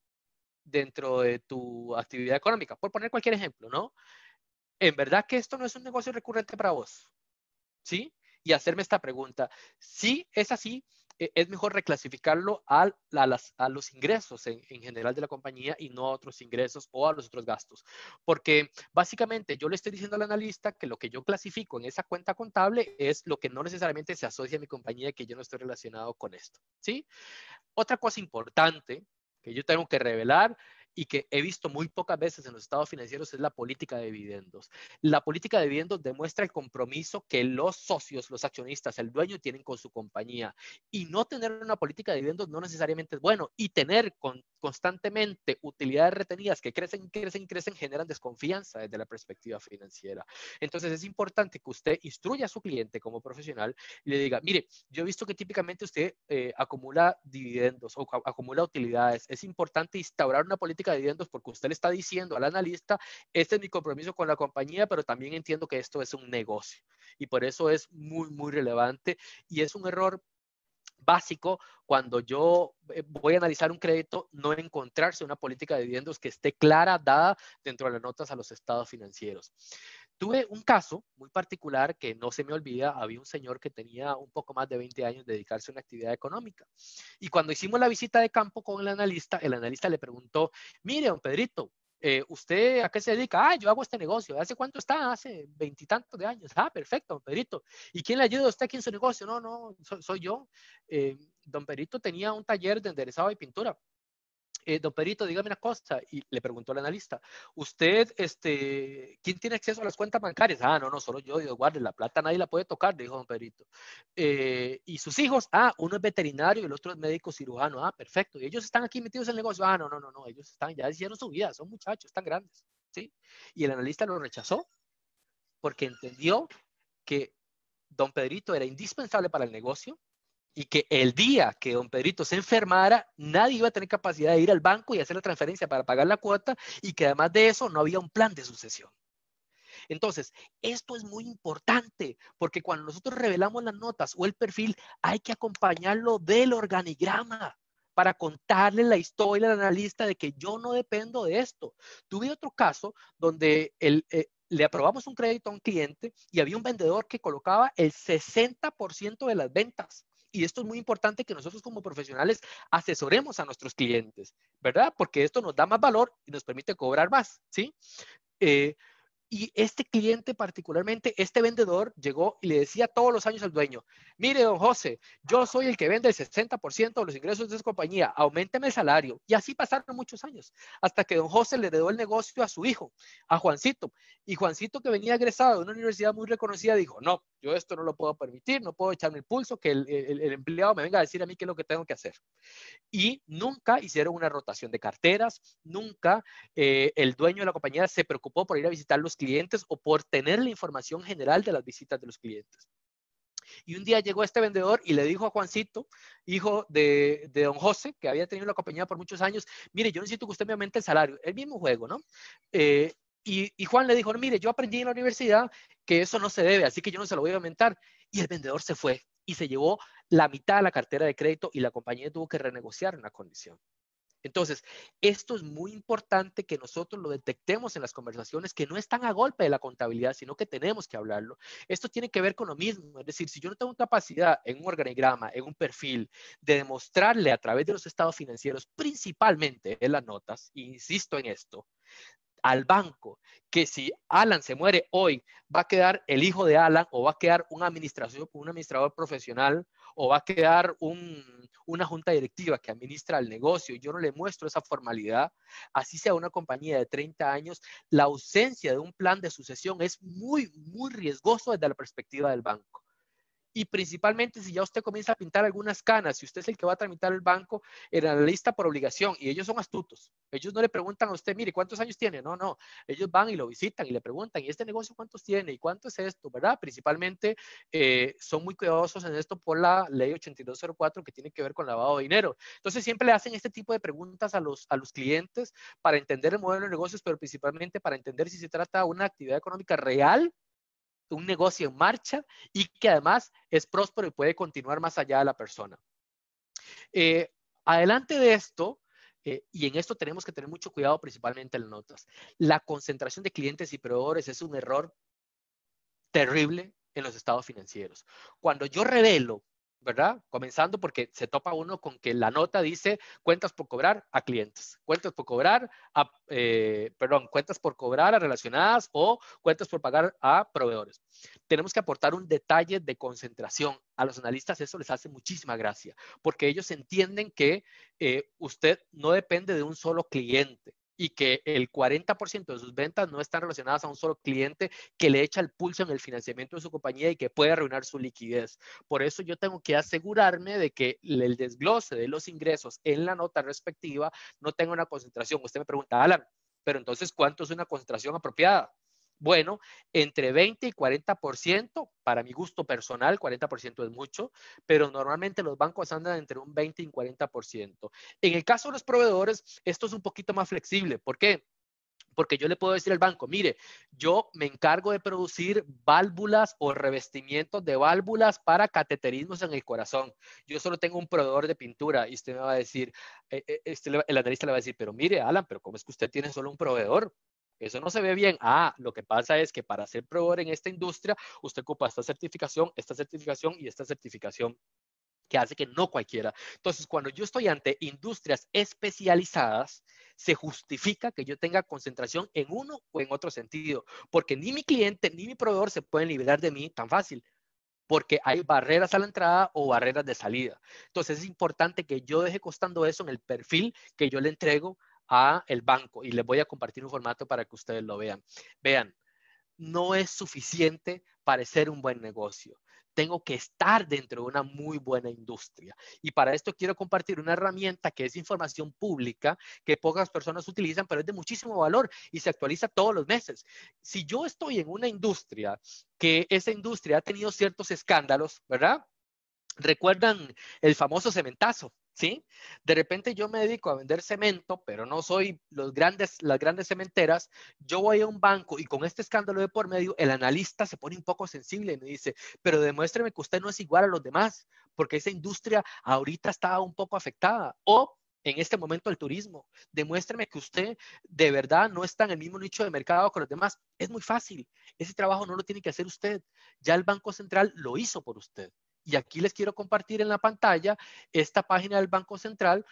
dentro de tu actividad económica, por poner cualquier ejemplo, ¿no? ¿En verdad que esto no es un negocio recurrente para vos? ¿Sí? Y hacerme esta pregunta. Si es así, es mejor reclasificarlo a los ingresos en general de la compañía y no a otros ingresos o a los otros gastos. Porque básicamente yo le estoy diciendo al analista que lo que yo clasifico en esa cuenta contable es lo que no necesariamente se asocia a mi compañía y que yo no estoy relacionado con esto, ¿sí? Otra cosa importante que yo tengo que revelar y que he visto muy pocas veces en los estados financieros es la política de dividendos. La política de dividendos demuestra el compromiso que los socios, los accionistas, el dueño tienen con su compañía. Y no tener una política de dividendos no necesariamente es bueno. Y tener constantemente utilidades retenidas que crecen, crecen, crecen, generan desconfianza desde la perspectiva financiera. Entonces es importante que usted instruya a su cliente como profesional y le diga, mire, yo he visto que típicamente usted acumula dividendos o acumula utilidades. Es importante instaurar una política de dividendos porque usted le está diciendo al analista, este es mi compromiso con la compañía, pero también entiendo que esto es un negocio. Y por eso es muy, muy relevante y es un error básico cuando yo voy a analizar un crédito, no encontrarse una política de dividendos que esté clara, dada dentro de las notas a los estados financieros. Tuve un caso muy particular que no se me olvida. Había un señor que tenía un poco más de 20 años de dedicarse a una actividad económica. Y cuando hicimos la visita de campo con el analista le preguntó, mire, don Pedrito, ¿usted a qué se dedica? Ah, yo hago este negocio. ¿Hace cuánto está? Hace 20 y tantos de años. Ah, perfecto, don Pedrito. ¿Y quién le ayuda a usted aquí en su negocio? No, no, soy yo. Don Pedrito tenía un taller de enderezado y pintura. Don Perito, dígame una cosa, y le preguntó al analista, ¿usted, quién tiene acceso a las cuentas bancarias? Ah, no, no, solo yo, Dios guarde, la plata nadie la puede tocar, dijo don Perito. ¿Y sus hijos? Ah, uno es veterinario y el otro es médico cirujano. Ah, perfecto. ¿Y ellos están aquí metidos en el negocio? Ah, no, no, no, no, ellos están, ya hicieron su vida, son muchachos, están grandes, ¿sí? Y el analista lo rechazó porque entendió que don Pedrito era indispensable para el negocio, y que el día que don Pedrito se enfermara, nadie iba a tener capacidad de ir al banco y hacer la transferencia para pagar la cuota, y que además de eso no había un plan de sucesión. Entonces, esto es muy importante porque cuando nosotros revelamos las notas o el perfil, hay que acompañarlo del organigrama para contarle la historia al analista de que yo no dependo de esto. Tuve otro caso donde le aprobamos un crédito a un cliente y había un vendedor que colocaba el 60% de las ventas. Y esto es muy importante que nosotros como profesionales asesoremos a nuestros clientes, ¿verdad? Porque esto nos da más valor y nos permite cobrar más, ¿sí? Y este cliente particularmente, este vendedor, llegó y le decía todos los años al dueño, mire, don José, yo soy el que vende el 60% de los ingresos de esa compañía, auménteme el salario. Y así pasaron muchos años, hasta que don José le heredó el negocio a su hijo, a Juancito. Y Juancito, que venía egresado de una universidad muy reconocida, dijo, no, yo esto no lo puedo permitir, no puedo echarme el pulso, que el empleado me venga a decir a mí qué es lo que tengo que hacer. Y nunca hicieron una rotación de carteras, nunca el dueño de la compañía se preocupó por ir a visitar los clientes o por tener la información general de las visitas de los clientes. Y un día llegó este vendedor y le dijo a Juancito, hijo de don José, que había tenido la compañía por muchos años, mire, yo necesito que usted me aumente el salario. El mismo juego, ¿no? Y Juan le dijo, no, mire, yo aprendí en la universidad que eso no se debe, así que yo no se lo voy a aumentar. Y el vendedor se fue y se llevó la mitad de la cartera de crédito y la compañía tuvo que renegociar una condición. Entonces, esto es muy importante que nosotros lo detectemos en las conversaciones, que no están a golpe de la contabilidad, sino que tenemos que hablarlo. Esto tiene que ver con lo mismo, es decir, si yo no tengo capacidad en un organigrama, en un perfil, de demostrarle a través de los estados financieros, principalmente en las notas, e insisto en esto, al banco, que si Alan se muere hoy, va a quedar el hijo de Alan o va a quedar un administrador profesional o va a quedar una junta directiva que administra el negocio. Yo no le muestro esa formalidad, así sea una compañía de 30 años, la ausencia de un plan de sucesión es muy, muy riesgoso desde la perspectiva del banco. Y principalmente si ya usted comienza a pintar algunas canas, si usted es el que va a tramitar el banco, el analista por obligación, y ellos son astutos. Ellos no le preguntan a usted, mire, ¿cuántos años tiene? No, no. Ellos van y lo visitan y le preguntan, ¿y este negocio cuántos tiene? ¿Y cuánto es esto? ¿Verdad? Principalmente son muy cuidadosos en esto por la ley 8204 que tiene que ver con lavado de dinero. Entonces siempre le hacen este tipo de preguntas a los clientes para entender el modelo de negocios, pero principalmente para entender si se trata de una actividad económica real, un negocio en marcha y que además es próspero y puede continuar más allá de la persona. Adelante de esto, y en esto tenemos que tener mucho cuidado principalmente en las notas, la concentración de clientes y proveedores es un error terrible en los estados financieros. Cuando yo revelo ¿verdad? Comenzando porque se topa uno con que la nota dice cuentas por cobrar a clientes, cuentas por cobrar a, cuentas por cobrar a relacionadas o cuentas por pagar a proveedores. Tenemos que aportar un detalle de concentración. A los analistas eso les hace muchísima gracia, porque ellos entienden que usted no depende de un solo cliente y que el 40% de sus ventas no están relacionadas a un solo cliente que le echa el pulso en el financiamiento de su compañía y que puede arruinar su liquidez. Por eso yo tengo que asegurarme de que el desglose de los ingresos en la nota respectiva no tenga una concentración. Usted me pregunta, Alan, pero entonces, ¿cuánto es una concentración apropiada? Bueno, entre 20 y 40%, para mi gusto personal, 40% es mucho, pero normalmente los bancos andan entre un 20 y un 40%. En el caso de los proveedores, esto es un poquito más flexible. ¿Por qué? Porque yo le puedo decir al banco, mire, yo me encargo de producir válvulas o revestimientos de válvulas para cateterismos en el corazón. Yo solo tengo un proveedor de pintura y usted me va a decir, el analista le va a decir, pero mire, Alan, pero ¿cómo es que usted tiene solo un proveedor? Eso no se ve bien. Ah, lo que pasa es que para ser proveedor en esta industria, usted ocupa esta certificación y esta certificación que hace que no cualquiera. Entonces, cuando yo estoy ante industrias especializadas, se justifica que yo tenga concentración en uno o en otro sentido, porque ni mi cliente ni mi proveedor se pueden liberar de mí tan fácil, porque hay barreras a la entrada o barreras de salida. Entonces, es importante que yo deje constando eso en el perfil que yo le entrego a el banco y les voy a compartir un formato para que ustedes lo vean. Vean, no es suficiente parecer un buen negocio. Tengo que estar dentro de una muy buena industria. Y para esto quiero compartir una herramienta que es información pública que pocas personas utilizan, pero es de muchísimo valor y se actualiza todos los meses. Si yo estoy en una industria que esa industria ha tenido ciertos escándalos, ¿verdad? ¿Recuerdan el famoso cementazo? ¿Sí? De repente yo me dedico a vender cemento, pero no soy las grandes cementeras. Yo voy a un banco y con este escándalo de por medio, el analista se pone un poco sensible y me dice, pero demuéstreme que usted no es igual a los demás, porque esa industria ahorita está un poco afectada. O en este momento el turismo, demuéstreme que usted de verdad no está en el mismo nicho de mercado que los demás. Es muy fácil. Ese trabajo no lo tiene que hacer usted. Ya el Banco Central lo hizo por usted. Y aquí les quiero compartir en la pantalla esta página del Banco Central,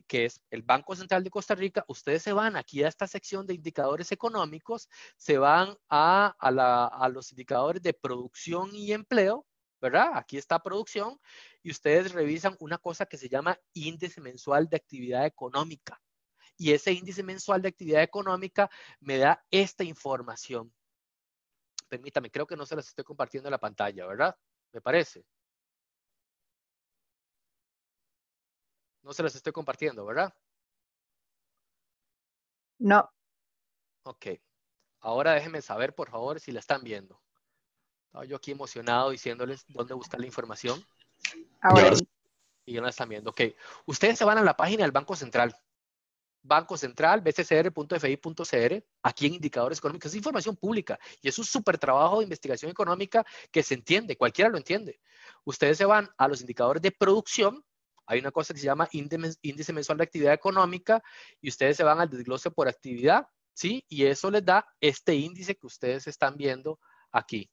que es el Banco Central de Costa Rica. Ustedes se van aquí a esta sección de indicadores económicos, se van a los indicadores de producción y empleo, ¿verdad? Aquí está producción y ustedes revisan una cosa que se llama índice mensual de actividad económica. Y ese índice mensual de actividad económica me da esta información. Permítame, creo que no se las estoy compartiendo en la pantalla, ¿verdad? Me parece. No se las estoy compartiendo, ¿verdad? No. Ok. Ahora déjenme saber, por favor, si la están viendo. Estaba yo aquí emocionado diciéndoles dónde buscar la información. Ahora sí. Y ya no la están viendo. Ok. Ustedes se van a la página del Banco Central. Banco Central, bccr.fi.cr, aquí en indicadores económicos. Es información pública y es un súper trabajo de investigación económica que se entiende, cualquiera lo entiende. Ustedes se van a los indicadores de producción. Hay una cosa que se llama índice mensual de actividad económica y ustedes se van al desglose por actividad, ¿sí? Y eso les da este índice que ustedes están viendo aquí.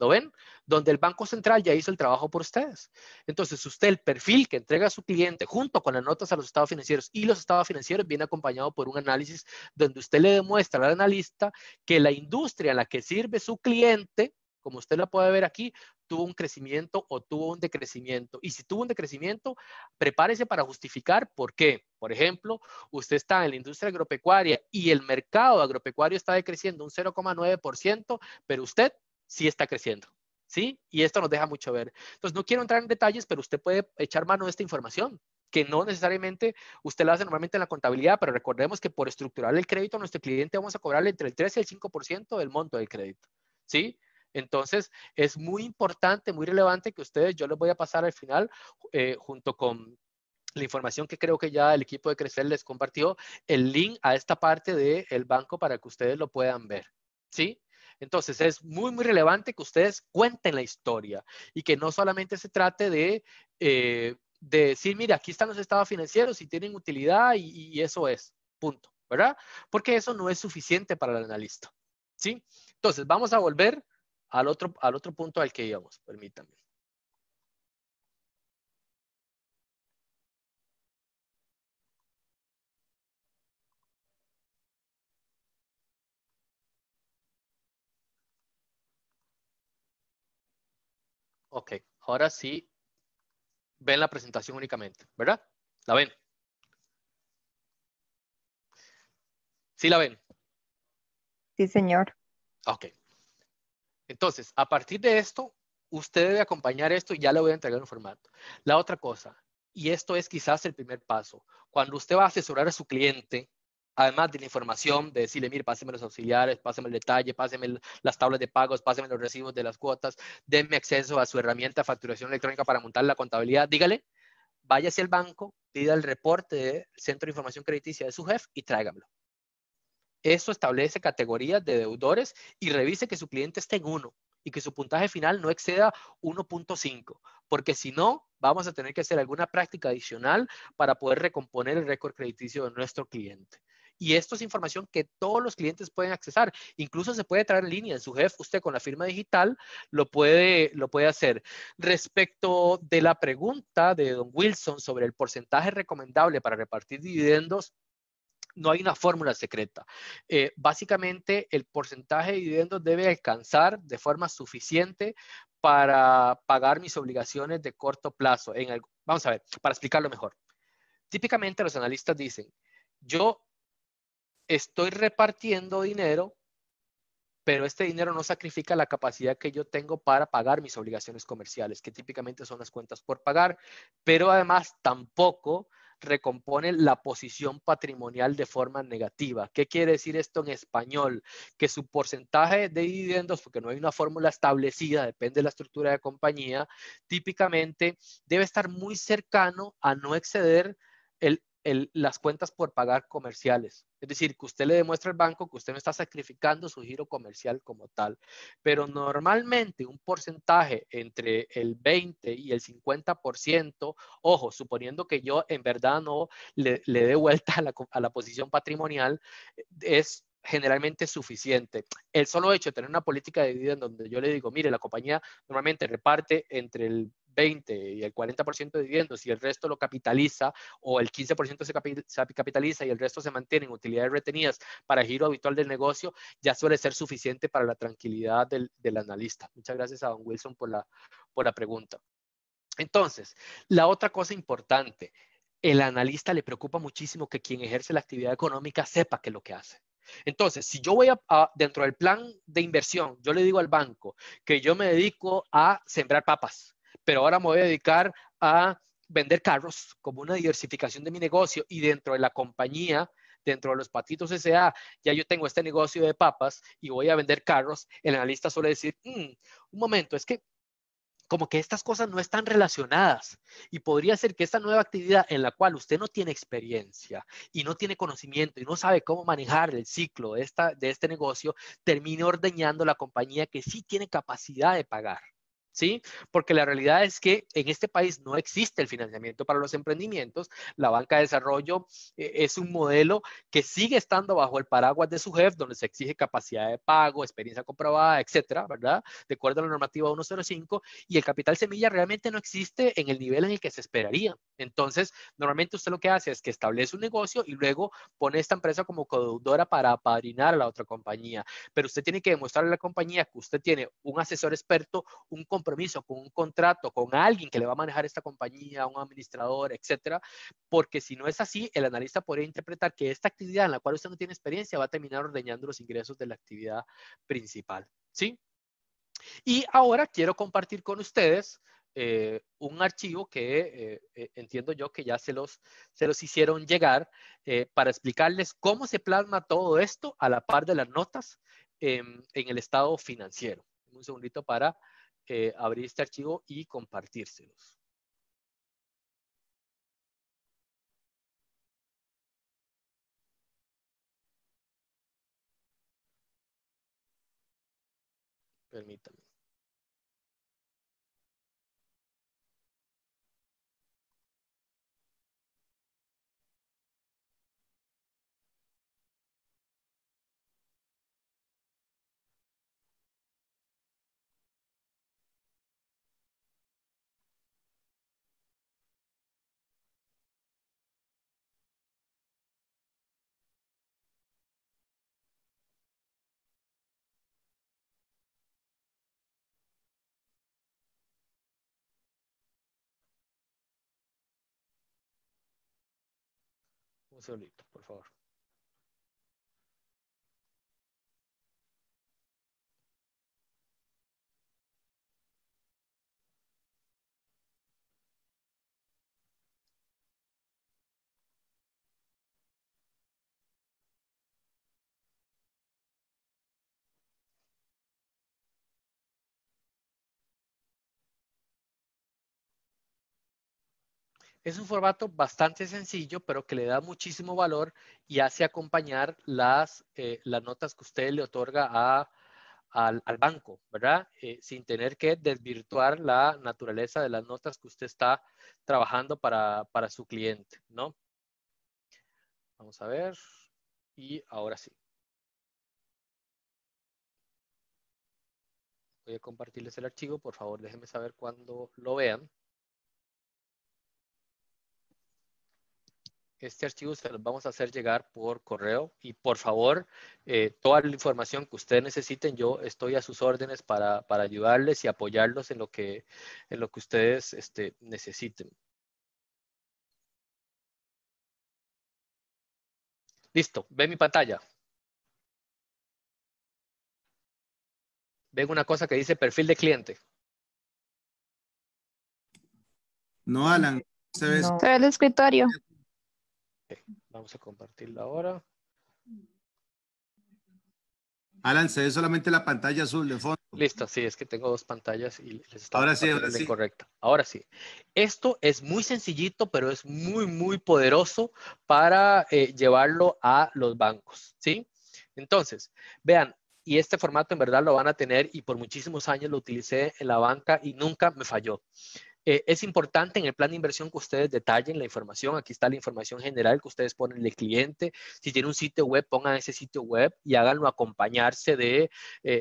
¿Lo ven? Donde el Banco Central ya hizo el trabajo por ustedes. Entonces, usted el perfil que entrega a su cliente junto con las notas a los estados financieros y los estados financieros viene acompañado por un análisis donde usted le demuestra al analista que la industria en la que sirve su cliente, como usted la puede ver aquí, tuvo un crecimiento o tuvo un decrecimiento. Y si tuvo un decrecimiento, prepárese para justificar por qué. Por ejemplo, usted está en la industria agropecuaria y el mercado agropecuario está decreciendo un 0,9%, pero usted sí está creciendo, ¿sí? Y esto nos deja mucho ver. Entonces, no quiero entrar en detalles, pero usted puede echar mano de esta información, que no necesariamente usted la hace normalmente en la contabilidad, pero recordemos que por estructurar el crédito a nuestro cliente vamos a cobrarle entre el 3 y el 5% del monto del crédito, ¿sí? Entonces, es muy importante, muy relevante que ustedes, yo les voy a pasar al final, junto con la información que creo que ya el equipo de Crecer les compartió, el link a esta parte del banco para que ustedes lo puedan ver, ¿sí? Entonces, es muy, muy relevante que ustedes cuenten la historia y que no solamente se trate de decir, mira, aquí están los estados financieros y tienen utilidad y eso es, punto, ¿verdad? Porque eso no es suficiente para el analista, ¿sí? Entonces, vamos a volver al otro punto al que íbamos, permítanme. Ok, ahora sí ven la presentación únicamente, ¿verdad? ¿La ven? ¿Sí la ven? Sí, señor. Ok. Entonces, a partir de esto, usted debe acompañar esto y ya le voy a entregar un formato. La otra cosa, y esto es quizás el primer paso, cuando usted va a asesorar a su cliente, además de la información, de decirle, mire, páseme los auxiliares, páseme el detalle, páseme las tablas de pagos, páseme los recibos de las cuotas, denme acceso a su herramienta de facturación electrónica para montar la contabilidad, dígale, váyase al banco, pida el reporte del Centro de Información Crediticia de su jefe y tráigamelo. Eso establece categorías de deudores y revise que su cliente esté en 1 y que su puntaje final no exceda 1.5, porque si no, vamos a tener que hacer alguna práctica adicional para poder recomponer el récord crediticio de nuestro cliente. Y esto es información que todos los clientes pueden accesar. Incluso se puede traer en línea. En su jefe, usted con la firma digital lo puede hacer. Respecto de la pregunta de don Wilson sobre el porcentaje recomendable para repartir dividendos, no hay una fórmula secreta. Básicamente, el porcentaje de dividendos debe alcanzar de forma suficiente para pagar mis obligaciones de corto plazo. Vamos a ver, para explicarlo mejor. Típicamente los analistas dicen, yo estoy repartiendo dinero, pero este dinero no sacrifica la capacidad que yo tengo para pagar mis obligaciones comerciales, que típicamente son las cuentas por pagar, pero además tampoco recompone la posición patrimonial de forma negativa. ¿Qué quiere decir esto en español? Que su porcentaje de dividendos, porque no hay una fórmula establecida, depende de la estructura de compañía, típicamente debe estar muy cercano a no exceder las cuentas por pagar comerciales. Es decir, que usted le demuestra al banco que usted no está sacrificando su giro comercial como tal. Pero normalmente un porcentaje entre el 20 y el 50%, ojo, suponiendo que yo en verdad no le dé vuelta a la posición patrimonial, es generalmente suficiente. El solo hecho de tener una política de dividendos donde yo le digo, mire, la compañía normalmente reparte entre el 20 y el 40% de dividendos y el resto lo capitaliza, o el 15% se capitaliza y el resto se mantiene en utilidades retenidas para el giro habitual del negocio, ya suele ser suficiente para la tranquilidad del analista. Muchas gracias a don Wilson por la pregunta. Entonces, la otra cosa importante, el analista le preocupa muchísimo que quien ejerce la actividad económica sepa qué es lo que hace. Entonces, si yo voy dentro del plan de inversión, yo le digo al banco que yo me dedico a sembrar papas, pero ahora me voy a dedicar a vender carros como una diversificación de mi negocio, y dentro de la compañía, dentro de los Patitos S.A., ya yo tengo este negocio de papas y voy a vender carros, el analista suele decir, un momento, es que como que estas cosas no están relacionadas, y podría ser que esta nueva actividad en la cual usted no tiene experiencia y no tiene conocimiento y no sabe cómo manejar el ciclo de este negocio, termine ordeñando la compañía que sí tiene capacidad de pagar. ¿Sí? Porque la realidad es que en este país no existe el financiamiento para los emprendimientos. La banca de desarrollo es un modelo que sigue estando bajo el paraguas de su jefe, donde se exige capacidad de pago, experiencia comprobada, etcétera, ¿verdad? De acuerdo a la normativa 105, y el capital semilla realmente no existe en el nivel en el que se esperaría. Entonces, normalmente usted lo que hace es que establece un negocio y luego pone esta empresa como codeudora para apadrinar a la otra compañía. Pero usted tiene que demostrarle a la compañía que usted tiene un asesor experto, un compromiso con un contrato, con alguien que le va a manejar esta compañía, un administrador, etcétera, porque si no es así, el analista podría interpretar que esta actividad en la cual usted no tiene experiencia va a terminar ordeñando los ingresos de la actividad principal, ¿sí? Y ahora quiero compartir con ustedes un archivo que entiendo yo que ya se los hicieron llegar, para explicarles cómo se plasma todo esto a la par de las notas en el estado financiero. Un segundito para abrir este archivo y compartírselos. Permítanme. Un segundito, por favor. Es un formato bastante sencillo, pero que le da muchísimo valor y hace acompañar las notas que usted le otorga al banco, ¿verdad? Sin tener que desvirtuar la naturaleza de las notas que usted está trabajando para su cliente, ¿no? Vamos a ver. Y ahora sí. Voy a compartirles el archivo. Por favor, déjenme saber cuando lo vean. Este archivo se los vamos a hacer llegar por correo y por favor, toda la información que ustedes necesiten, yo estoy a sus órdenes para ayudarles y apoyarlos en lo que ustedes necesiten. Listo, ven mi pantalla. Ven una cosa que dice perfil de cliente. No, Alan, se ve. No. Se ve el escritorio. Okay, vamos a compartirlo ahora. Alan, se ve solamente la pantalla azul de fondo. Listo, sí, es que tengo dos pantallas y les estaba Ahora sí, compartiendo ahora la sí. incorrecta. Ahora sí. Esto es muy sencillito, pero es muy, muy poderoso para llevarlo a los bancos, ¿sí? Entonces, vean, y este formato en verdad lo van a tener y por muchísimos años lo utilicé en la banca y nunca me falló. Es importante en el plan de inversión que ustedes detallen la información. Aquí está la información general que ustedes ponen del cliente. Si tiene un sitio web, pongan ese sitio web y háganlo acompañarse de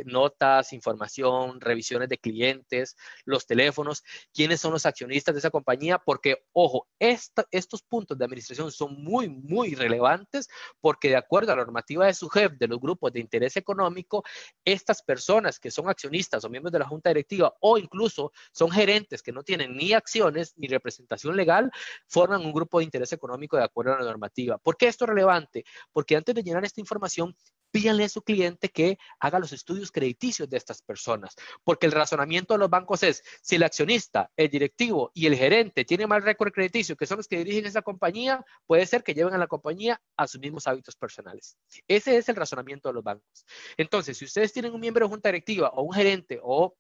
notas, información, revisiones de clientes, los teléfonos, quiénes son los accionistas de esa compañía, porque, ojo, estos puntos de administración son muy, muy relevantes porque de acuerdo a la normativa de SUGEF, de los grupos de interés económico, estas personas que son accionistas o miembros de la junta directiva o incluso son gerentes que no tienen ni acciones ni representación legal, forman un grupo de interés económico de acuerdo a la normativa. ¿Por qué esto es relevante? Porque antes de llenar esta información, pídanle a su cliente que haga los estudios crediticios de estas personas, porque el razonamiento de los bancos es, si el accionista, el directivo y el gerente tienen mal récord crediticio, que son los que dirigen esa compañía, puede ser que lleven a la compañía a sus mismos hábitos personales. Ese es el razonamiento de los bancos. Entonces, si ustedes tienen un miembro de junta directiva o un gerente o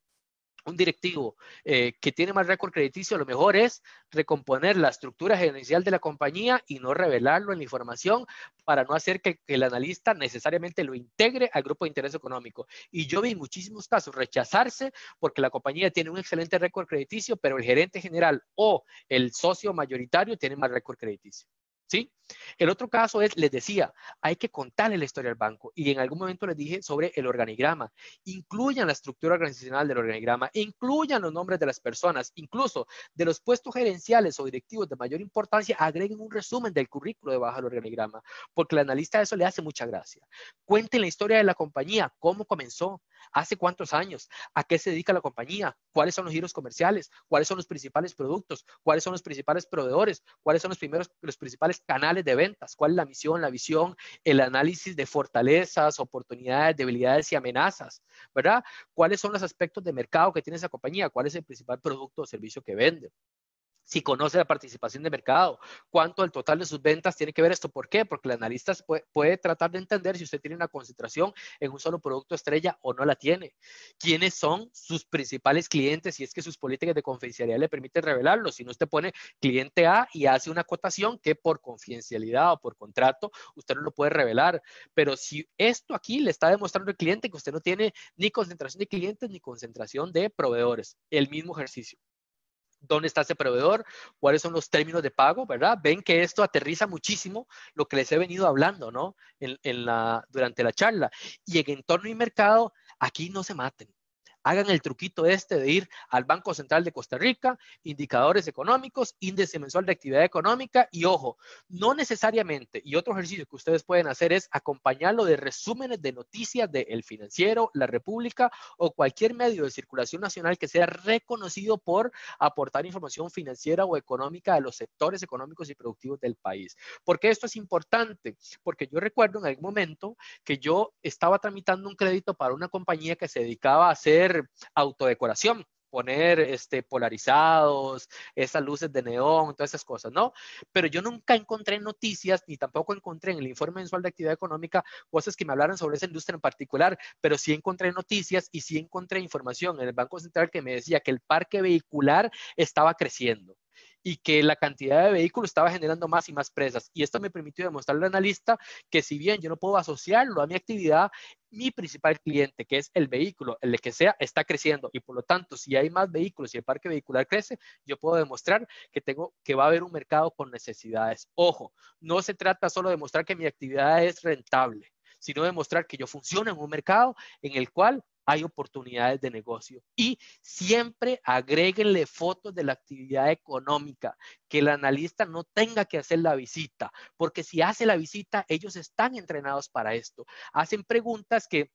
un directivo que tiene mal récord crediticio, lo mejor es recomponer la estructura gerencial de la compañía y no revelarlo en la información para no hacer que el analista necesariamente lo integre al grupo de interés económico. Y yo vi muchísimos casos rechazarse porque la compañía tiene un excelente récord crediticio, pero el gerente general o el socio mayoritario tiene mal récord crediticio. ¿Sí? El otro caso es, les decía, hay que contarle la historia al banco y en algún momento les dije sobre el organigrama. Incluyan la estructura organizacional del organigrama, incluyan los nombres de las personas, incluso de los puestos gerenciales o directivos de mayor importancia, agreguen un resumen del currículo debajo del organigrama, porque el analista a eso le hace mucha gracia. Cuenten la historia de la compañía, cómo comenzó, hace cuántos años, a qué se dedica la compañía, cuáles son los giros comerciales, cuáles son los principales productos, cuáles son los principales proveedores, cuáles son los principales canales de ventas, cuál es la misión, la visión, el análisis de fortalezas, oportunidades, debilidades y amenazas, ¿verdad? ¿Cuáles son los aspectos de mercado que tiene esa compañía? ¿Cuál es el principal producto o servicio que vende? Si conoce la participación de mercado, cuánto del total de sus ventas tiene que ver esto. ¿Por qué? Porque el analista puede tratar de entender si usted tiene una concentración en un solo producto estrella o no la tiene. ¿Quiénes son sus principales clientes? Si es que sus políticas de confidencialidad le permiten revelarlo. Si no, usted pone cliente A y hace una acotación que por confidencialidad o por contrato usted no lo puede revelar. Pero si esto aquí le está demostrando al cliente que usted no tiene ni concentración de clientes ni concentración de proveedores, el mismo ejercicio. ¿Dónde está ese proveedor? ¿Cuáles son los términos de pago? ¿Verdad? Ven que esto aterriza muchísimo lo que les he venido hablando, ¿no? Durante la charla. Y en entorno y mercado, aquí no se maten. hagan el truquito este de ir al Banco Central de Costa Rica, indicadores económicos, índice mensual de actividad económica y ojo, no necesariamente, y otro ejercicio que ustedes pueden hacer es acompañarlo de resúmenes de noticias de El Financiero, La República o cualquier medio de circulación nacional que sea reconocido por aportar información financiera o económica de los sectores económicos y productivos del país. ¿Por qué esto es importante? Porque yo recuerdo en algún momento que yo estaba tramitando un crédito para una compañía que se dedicaba a hacer autodecoración, poner polarizados, esas luces de neón, todas esas cosas, ¿no? Pero yo nunca encontré noticias, ni tampoco encontré en el informe mensual de actividad económica cosas que me hablaran sobre esa industria en particular, pero sí encontré noticias y sí encontré información en el Banco Central que me decía que el parque vehicular estaba creciendo y que la cantidad de vehículos estaba generando más y más presas. Y esto me permitió demostrarle al analista que si bien yo no puedo asociarlo a mi actividad, mi principal cliente, que es el vehículo, el que sea, está creciendo. Y por lo tanto, si hay más vehículos y el parque vehicular crece, yo puedo demostrar que va a haber un mercado con necesidades. Ojo, no se trata solo de mostrar que mi actividad es rentable, sino demostrar que yo funciono en un mercado en el cual hay oportunidades de negocio. Y siempre agréguenle fotos de la actividad económica, que el analista no tenga que hacer la visita, porque si hace la visita, ellos están entrenados para esto. Hacen preguntas que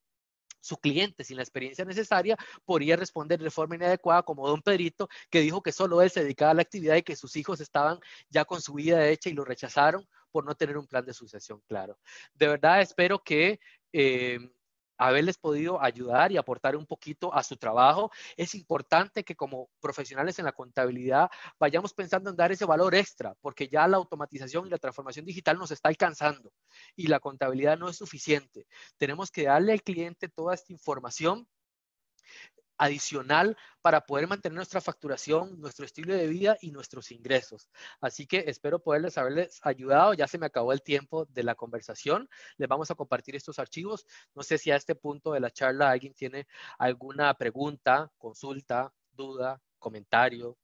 su cliente, sin la experiencia necesaria, podría responder de forma inadecuada, como don Pedrito, que dijo que solo él se dedicaba a la actividad y que sus hijos estaban ya con su vida hecha y lo rechazaron por no tener un plan de sucesión claro. De verdad, espero que haberles podido ayudar y aportar un poquito a su trabajo. Es importante que como profesionales en la contabilidad vayamos pensando en dar ese valor extra, porque ya la automatización y la transformación digital nos está alcanzando y la contabilidad no es suficiente. Tenemos que darle al cliente toda esta información adicional para poder mantener nuestra facturación, nuestro estilo de vida y nuestros ingresos. Así que espero poderles haberles ayudado. Ya se me acabó el tiempo de la conversación. Les vamos a compartir estos archivos. No sé si a este punto de la charla alguien tiene alguna pregunta, consulta, duda, comentario.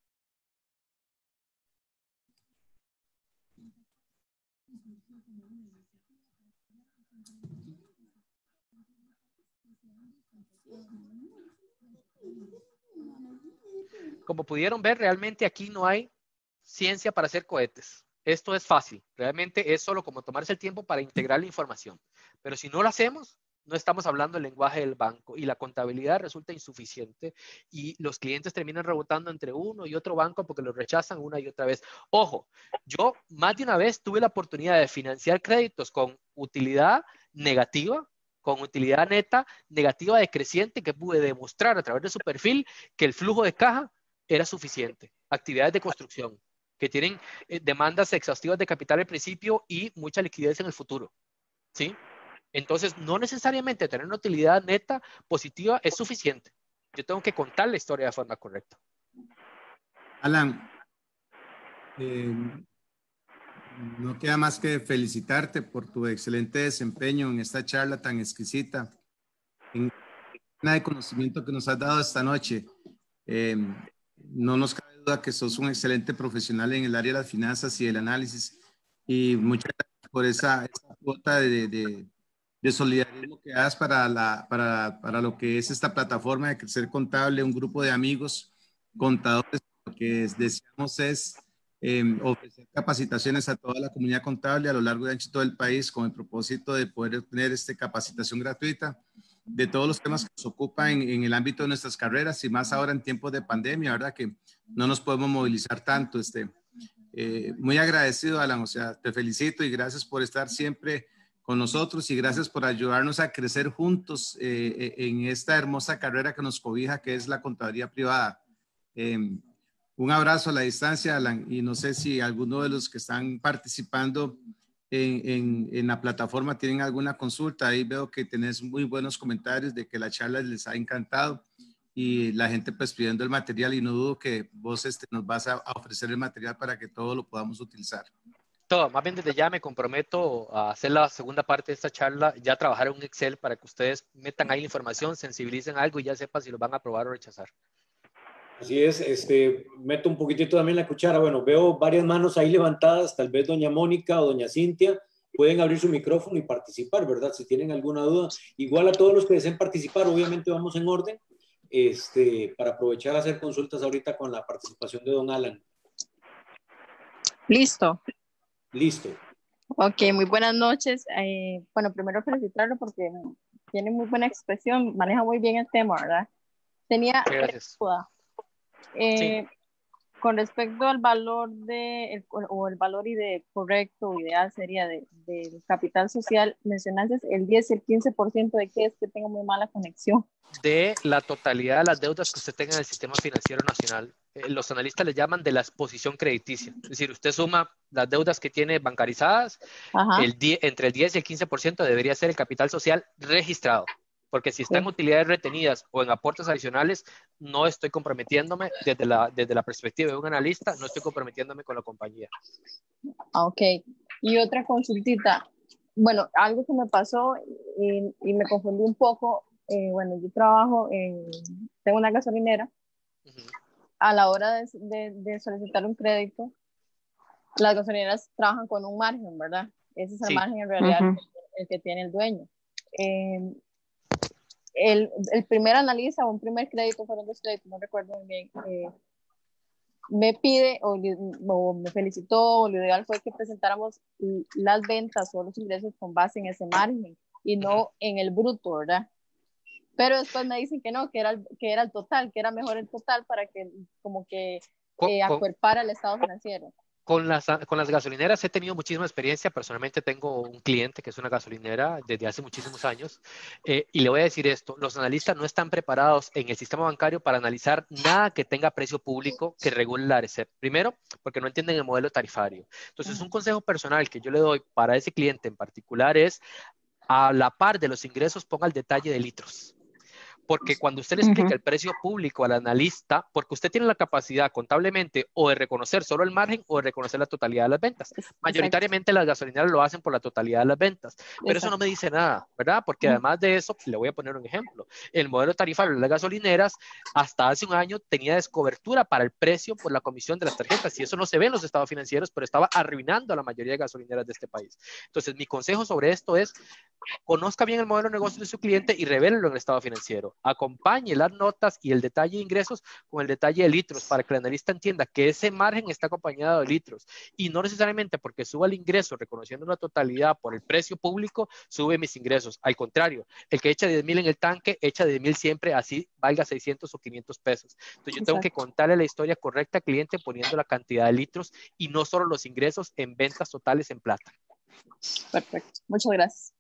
Como pudieron ver, realmente aquí no hay ciencia para hacer cohetes. Esto es fácil. Realmente es solo como tomarse el tiempo para integrar la información. Pero si no lo hacemos, no estamos hablando el lenguaje del banco y la contabilidad resulta insuficiente y los clientes terminan rebotando entre uno y otro banco porque los rechazan una y otra vez. Ojo, yo más de una vez tuve la oportunidad de financiar créditos con utilidad negativa, con utilidad neta negativa decreciente, que pude demostrar a través de su perfil que el flujo de caja era suficiente. Actividades de construcción que tienen demandas exhaustivas de capital al principio y mucha liquidez en el futuro, ¿sí? Entonces, no necesariamente tener una utilidad neta positiva es suficiente. Yo tengo que contar la historia de forma correcta. Alan, no queda más que felicitarte por tu excelente desempeño en esta charla tan exquisita, en de conocimiento que nos has dado esta noche. No nos cabe duda que sos un excelente profesional en el área de las finanzas y del análisis, y muchas gracias por esa cuota de solidarismo que das para lo que es esta plataforma de Crecer Contable, un grupo de amigos contadores. Lo que deseamos es ofrecer capacitaciones a toda la comunidad contable a lo largo y ancho de todo el país, con el propósito de poder obtener capacitación gratuita de todos los temas que nos ocupan en el ámbito de nuestras carreras, y más ahora en tiempos de pandemia, ¿verdad? Que no nos podemos movilizar tanto. Muy agradecido, Alan, o sea, te felicito y gracias por estar siempre con nosotros y gracias por ayudarnos a crecer juntos en esta hermosa carrera que nos cobija, que es la contaduría privada. Un abrazo a la distancia, Alan, y no sé si alguno de los que están participando en la plataforma tienen alguna consulta. Ahí veo que tenés muy buenos comentarios de que la charla les ha encantado y la gente pues pidiendo el material, y no dudo que vos nos vas a ofrecer el material para que todo lo podamos utilizar. Todo, más bien desde ya me comprometo a hacer la segunda parte de esta charla, ya trabajar en un Excel para que ustedes metan ahí la información, sensibilicen algo y ya sepan si lo van a aprobar o rechazar. Así es, meto un poquitito también la cuchara. Bueno, veo varias manos ahí levantadas, tal vez doña Mónica o doña Cintia pueden abrir su micrófono y participar, ¿verdad? Si tienen alguna duda. Igual a todos los que deseen participar, obviamente vamos en orden. para aprovechar a hacer consultas ahorita con la participación de don Alan. Listo. Listo. Ok, muy buenas noches. Bueno, primero felicitarlo porque tiene muy buena expresión, maneja muy bien el tema, ¿verdad? Tenía Gracias. duda. Sí. Con respecto al valor el valor correcto, ideal sería del capital social, mencionaste el 10 y el 15% de que es que tengo muy mala conexión. De la totalidad de las deudas que usted tenga en el sistema financiero nacional. Los analistas le llaman de la exposición crediticia. Es decir, usted suma las deudas que tiene bancarizadas, entre el 10 y el 15% debería ser el capital social registrado. Porque si está en utilidades retenidas o en aportes adicionales, no estoy comprometiéndome desde la perspectiva de un analista, no estoy comprometiéndome con la compañía. Ok. Y otra consultita. Bueno, algo que me pasó y me confundí un poco. Bueno, yo tengo una gasolinera. A la hora de solicitar un crédito, las gasolineras trabajan con un margen, ¿verdad? Ese es el margen en realidad el que tiene el dueño. El primer analista o un primer crédito, fueron 2 créditos, no recuerdo muy bien, me pide o me felicitó, o lo ideal fue que presentáramos las ventas o los ingresos con base en ese margen y no en el bruto, ¿verdad? Pero después me dicen que no, que era el total, que era mejor el total para que como que acuerpara el estado financiero. Con las gasolineras he tenido muchísima experiencia. Personalmente tengo un cliente que es una gasolinera desde hace muchísimos años y le voy a decir esto, los analistas no están preparados en el sistema bancario para analizar nada que tenga precio público que regule la ARECEP. Primero, porque no entienden el modelo tarifario. Entonces, un consejo personal que yo le doy para ese cliente en particular es, a la par de los ingresos, ponga el detalle de litros. Porque cuando usted le explica el precio público al analista, porque usted tiene la capacidad contablemente o de reconocer solo el margen o de reconocer la totalidad de las ventas. Mayoritariamente las gasolineras lo hacen por la totalidad de las ventas, pero eso no me dice nada, ¿verdad? Porque además de eso, le voy a poner un ejemplo. El modelo tarifario de las gasolineras hasta hace un año tenía descobertura para el precio por la comisión de las tarjetas y eso no se ve en los estados financieros, pero estaba arruinando a la mayoría de gasolineras de este país. Entonces, mi consejo sobre esto es: conozca bien el modelo de negocio de su cliente y revélelo en el estado financiero. Acompañe las notas y el detalle de ingresos con el detalle de litros para que el analista entienda que ese margen está acompañado de litros y no necesariamente porque suba el ingreso reconociendo una totalidad por el precio público, sube mis ingresos. Al contrario, el que echa 10,000 en el tanque, echa 10,000 siempre, así valga 600 o 500 pesos. Entonces yo tengo que contarle la historia correcta al cliente poniendo la cantidad de litros y no solo los ingresos en ventas totales en plata. Perfecto, muchas gracias.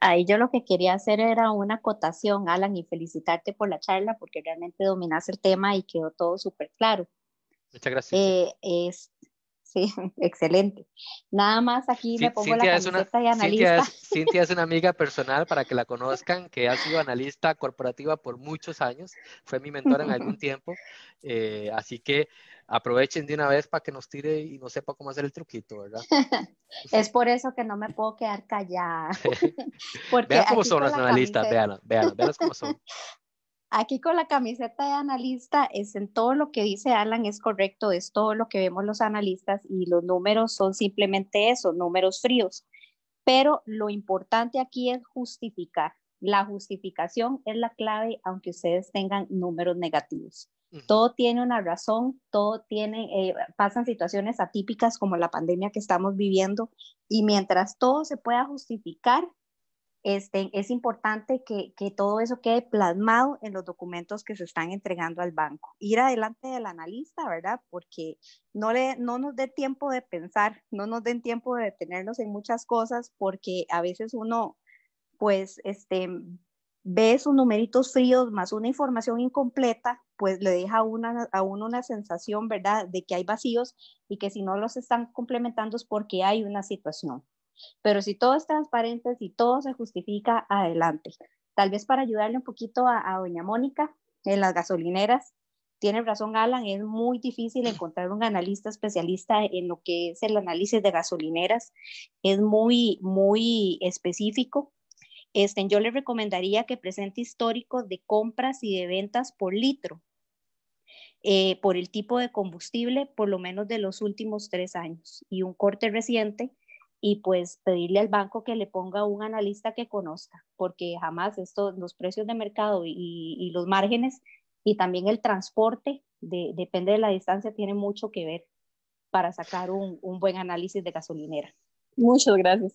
Ahí yo lo que quería hacer era una acotación, Alan, y felicitarte por la charla porque realmente dominaste el tema y quedó todo súper claro. Muchas gracias. Sí, excelente. Nada más aquí me pongo la camiseta de analista. Cintia es una amiga personal para que la conozcan, que ha sido analista corporativa por muchos años, fue mi mentora en algún tiempo, así que aprovechen de una vez para que nos tire y no sepa cómo hacer el truquito, ¿verdad? Es por eso que no me puedo quedar callada. Vean cómo son los analistas, vean cómo son. Aquí con la camiseta de analista, en todo lo que dice Alan es correcto, es todo lo que vemos los analistas y los números son simplemente eso, números fríos. Pero lo importante aquí es justificar. La justificación es la clave, aunque ustedes tengan números negativos. Todo tiene una razón, pasan situaciones atípicas como la pandemia que estamos viviendo y mientras todo se pueda justificar, es importante que todo eso quede plasmado en los documentos que se están entregando al banco. Ir adelante del analista, ¿verdad? Porque no nos dé tiempo de pensar, no nos den tiempo de detenernos en muchas cosas, porque a veces uno, pues, ve esos numeritos fríos más una información incompleta, pues le deja a uno una sensación, ¿verdad?, de que hay vacíos y que si no los están complementando es porque hay una situación. Pero si todo es transparente, si todo se justifica, adelante. Tal vez para ayudarle un poquito a doña Mónica, en las gasolineras, tiene razón Alan, es muy difícil encontrar un analista especialista en lo que es el análisis de gasolineras, es muy, muy específico. Yo le recomendaría que presente históricos de compras y de ventas por litro, por el tipo de combustible, por lo menos de los últimos 3 años, y un corte reciente y pues pedirle al banco que le ponga un analista que conozca, porque jamás los precios de mercado y los márgenes y también el transporte, depende de la distancia, tiene mucho que ver para sacar un buen análisis de gasolinera. Muchas gracias.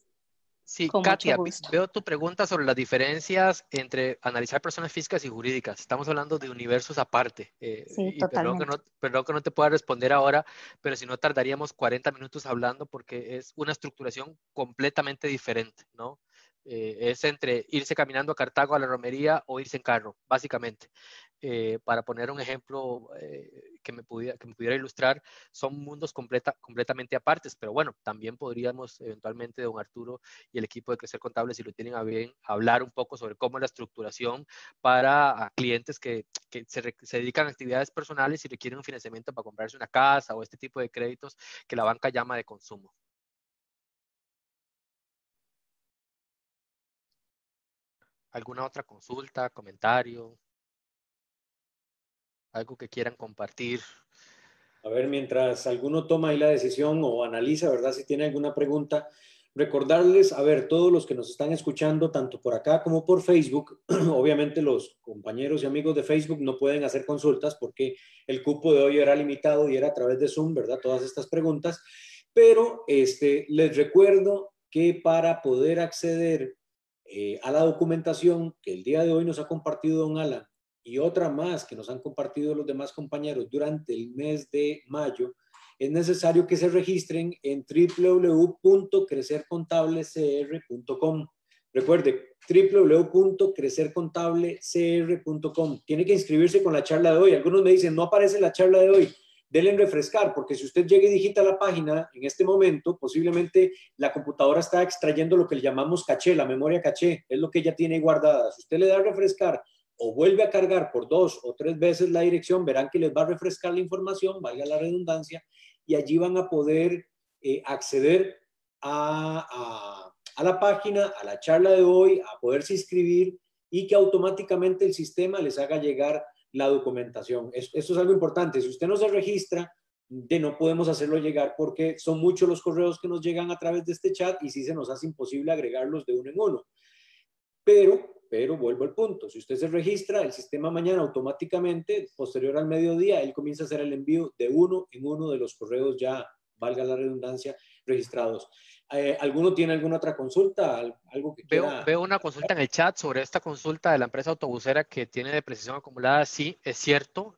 Sí, Con Katia, mucho gusto. veo tu pregunta sobre las diferencias entre analizar personas físicas y jurídicas. Estamos hablando de universos aparte. Sí, Y totalmente. perdón que no te pueda responder ahora, pero si no tardaríamos 40 minutos hablando porque es una estructuración completamente diferente, ¿no? Es entre irse caminando a Cartago a la romería o irse en carro, básicamente. Para poner un ejemplo que me pudiera ilustrar, son mundos completamente apartes, pero bueno, también podríamos eventualmente, don Arturo y el equipo de Crecer Contable, si lo tienen a bien, hablar un poco sobre cómo es la estructuración para clientes que se dedican a actividades personales y requieren un financiamiento para comprarse una casa o este tipo de créditos que la banca llama de consumo. ¿Alguna otra consulta, comentario? ¿Algo que quieran compartir? A ver, mientras alguno toma ahí la decisión o analiza, ¿verdad? Si tiene alguna pregunta, recordarles, a ver, todos los que nos están escuchando, tanto por acá como por Facebook, obviamente los compañeros y amigos de Facebook no pueden hacer consultas porque el cupo de hoy era limitado y era a través de Zoom, ¿verdad? Todas estas preguntas, pero les recuerdo que para poder acceder a la documentación que el día de hoy nos ha compartido don Alan, y otra más que nos han compartido los demás compañeros durante el mes de mayo, es necesario que se registren en www.crecercontablecr.com. Recuerde, www.crecercontablecr.com. Tiene que inscribirse con la charla de hoy. Algunos me dicen, no aparece la charla de hoy. Denle en refrescar, porque si usted llega y digita la página en este momento, posiblemente la computadora está extrayendo lo que le llamamos caché, la memoria caché, es lo que ella tiene guardada. Si usted le da a refrescar o vuelve a cargar por 2 o 3 veces la dirección, verán que les va a refrescar la información, valga la redundancia, y allí van a poder acceder a la página, a la charla de hoy, a poderse inscribir y que automáticamente el sistema les haga llegar la documentación. Esto es algo importante. Si usted no se registra, no podemos hacerlo llegar porque son muchos los correos que nos llegan a través de este chat y sí se nos hace imposible agregarlos de uno en uno. Pero vuelvo al punto, si usted se registra, el sistema mañana automáticamente, posterior al mediodía, él comienza a hacer el envío de uno en uno de los correos ya, valga la redundancia, registrados. ¿Alguno tiene alguna otra consulta? ¿Algo que quiera? Veo una consulta en el chat sobre esta consulta de la empresa autobusera que tiene depreciación acumulada. Sí, es cierto,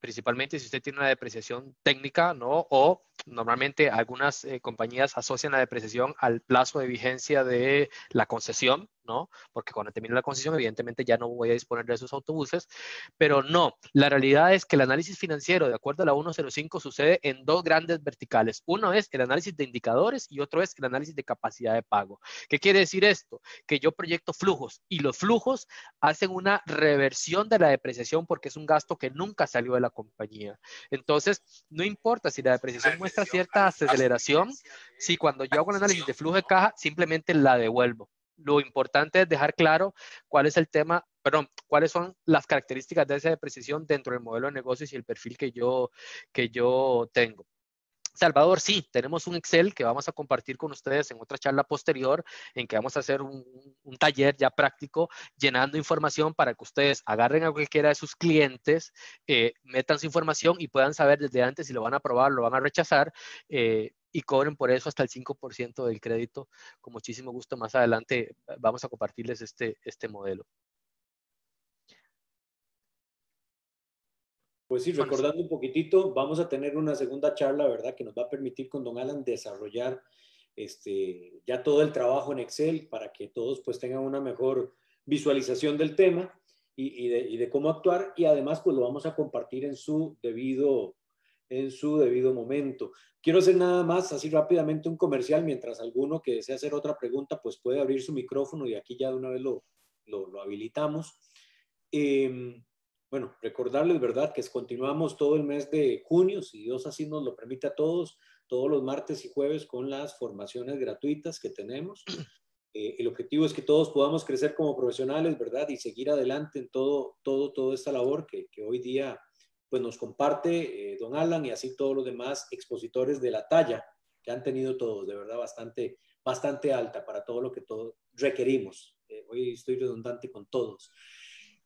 principalmente si usted tiene una depreciación técnica, ¿no? O normalmente algunas compañías asocian la depreciación al plazo de vigencia de la concesión, ¿no? Porque cuando termine la concesión, evidentemente ya no voy a disponer de esos autobuses, pero no, la realidad es que el análisis financiero, de acuerdo a la 105, sucede en dos grandes verticales. Uno es el análisis de indicadores y otro es el análisis de capacidad de pago. ¿Qué quiere decir esto? Que yo proyecto flujos y los flujos hacen una reversión de la depreciación porque es un gasto que nunca salió de la compañía. Entonces, no importa si la depreciación muestra cierta aceleración, si cuando yo hago un análisis de flujo de caja, simplemente la devuelvo. Lo importante es dejar claro cuál es el tema, perdón, cuáles son las características de esa depreciación dentro del modelo de negocios y el perfil que yo tengo. Salvador, sí, tenemos un Excel que vamos a compartir con ustedes en otra charla posterior, en que vamos a hacer un taller ya práctico, llenando información para que ustedes agarren a cualquiera de sus clientes, metan su información y puedan saber desde antes si lo van a aprobar o lo van a rechazar, y cobren por eso hasta el 5% del crédito. Con muchísimo gusto, más adelante vamos a compartirles este modelo. Pues sí, recordando un poquitito, vamos a tener una segunda charla, ¿verdad? Que nos va a permitir con don Alan desarrollar ya todo el trabajo en Excel para que todos pues tengan una mejor visualización del tema y de cómo actuar, y además pues lo vamos a compartir en su debido momento. Quiero hacer nada más así rápidamente un comercial, mientras alguno que desea hacer otra pregunta pues puede abrir su micrófono y aquí ya de una vez lo habilitamos. Bueno, recordarles, ¿verdad?, que continuamos todo el mes de junio, si Dios así nos lo permite a todos los martes y jueves con las formaciones gratuitas que tenemos. El objetivo es que todos podamos crecer como profesionales, ¿verdad?, y seguir adelante en toda esta labor que hoy día pues nos comparte don Alan y así todos los demás expositores de la talla han tenido todos, de verdad bastante alta para todo lo que todos requerimos. Hoy estoy redundante con todos.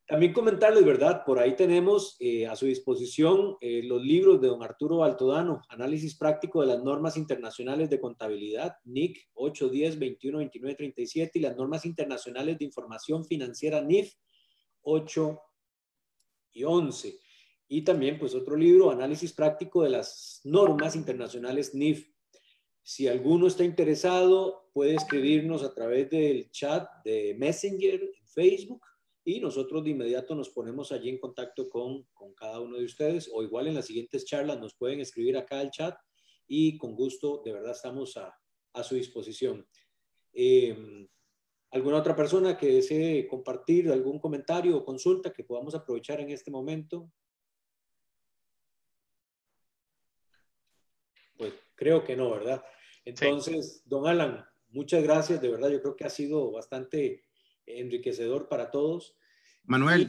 También comentarles, ¿verdad? Por ahí tenemos a su disposición los libros de don Arturo Altodano, Análisis Práctico de las Normas Internacionales de Contabilidad, NIC 8, 10, 21, 29, 37, y las Normas Internacionales de Información Financiera, NIF 8 y 11. Y también, pues, otro libro, Análisis Práctico de las Normas Internacionales, NIF. Si alguno está interesado, puede escribirnos a través del chat de Messenger en Facebook, y nosotros de inmediato nos ponemos allí en contacto con cada uno de ustedes, o igual en las siguientes charlas nos pueden escribir acá al chat, y con gusto, de verdad, estamos a su disposición. ¿Alguna otra persona que desee compartir algún comentario o consulta que podamos aprovechar en este momento? Pues creo que no, ¿verdad? Entonces, sí. Don Alan, muchas gracias, de verdad, yo creo que ha sido bastante enriquecedor para todos. Manuel.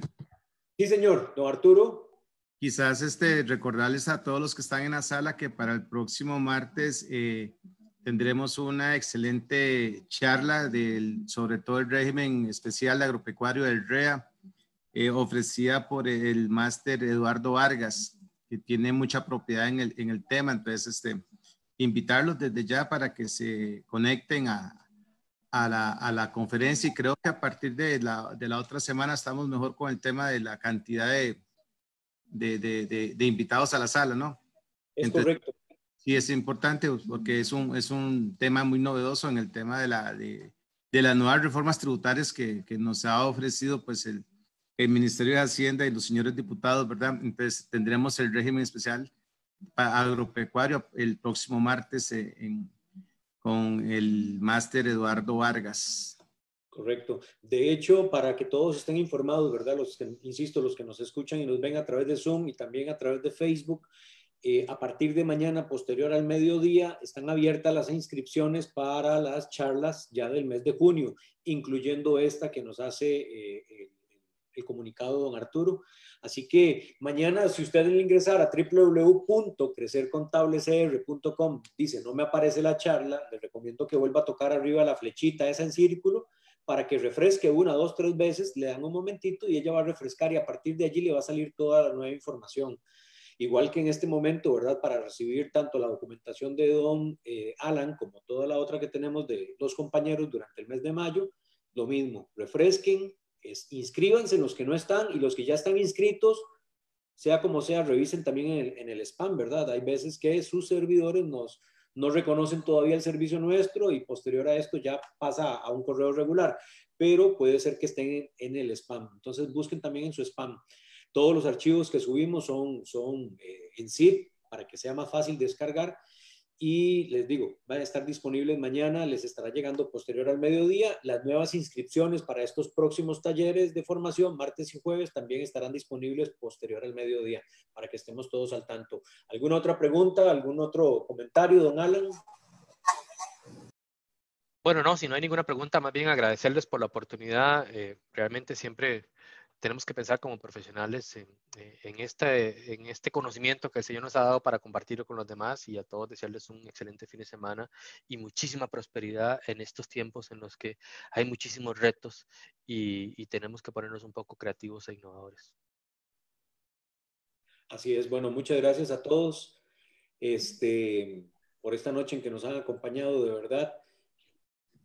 Sí, señor. Don Arturo. Quizás recordarles a todos los que están en la sala que para el próximo martes tendremos una excelente charla sobre todo el régimen especial agropecuario del REA, ofrecida por el máster Eduardo Vargas, que tiene mucha propiedad en el tema. Entonces, invitarlos desde ya para que se conecten a la conferencia, y creo que a partir de la otra semana estamos mejor con el tema de la cantidad de invitados a la sala, ¿no? Entonces, correcto. Sí, es importante porque es un tema muy novedoso en el tema de las nuevas reformas tributarias que nos ha ofrecido pues el Ministerio de Hacienda y los señores diputados, ¿verdad? Entonces tendremos el régimen especial agropecuario el próximo martes con el máster Eduardo Vargas. Correcto. De hecho, para que todos estén informados, ¿verdad? Insisto, los que nos escuchan y nos ven a través de Zoom y también a través de Facebook, a partir de mañana, posterior al mediodía, están abiertas las inscripciones para las charlas ya del mes de junio, incluyendo esta que nos hace el comunicado don Arturo. Así que mañana, si usted le ingresar a www.crecercontablecr.com, dice, no me aparece la charla, le recomiendo que vuelva a tocar arriba la flechita esa en círculo para que refresque 1, 2, 3 veces, le dan un momentito y ella va a refrescar, y a partir de allí le va a salir toda la nueva información. Igual que en este momento, ¿verdad? Para recibir tanto la documentación de don Alan como toda la otra que tenemos de los compañeros durante el mes de mayo, lo mismo, refresquen, inscríbanse los que no están, y los que ya están inscritos, sea como sea, revisen también en el spam, ¿verdad? Hay veces que sus servidores no reconocen todavía el servicio nuestro, y posterior a esto ya pasa a un correo regular, pero puede ser que estén en el spam. Entonces busquen también en su spam. Todos los archivos que subimos son en zip para que sea más fácil descargar, y les digo, van a estar disponibles mañana, les estará llegando posterior al mediodía. Las nuevas inscripciones para estos próximos talleres de formación, martes y jueves, también estarán disponibles posterior al mediodía, para que estemos todos al tanto. ¿Alguna otra pregunta, algún otro comentario, don Alan? Bueno, no, si no hay ninguna pregunta, más bien agradecerles por la oportunidad. Realmente siempre tenemos que pensar como profesionales en este conocimiento que el Señor nos ha dado para compartirlo con los demás, y a todos desearles un excelente fin de semana y muchísima prosperidad en estos tiempos en los que hay muchísimos retos y tenemos que ponernos un poco creativos e innovadores. Así es. Bueno, muchas gracias a todos por esta noche en que nos han acompañado, de verdad.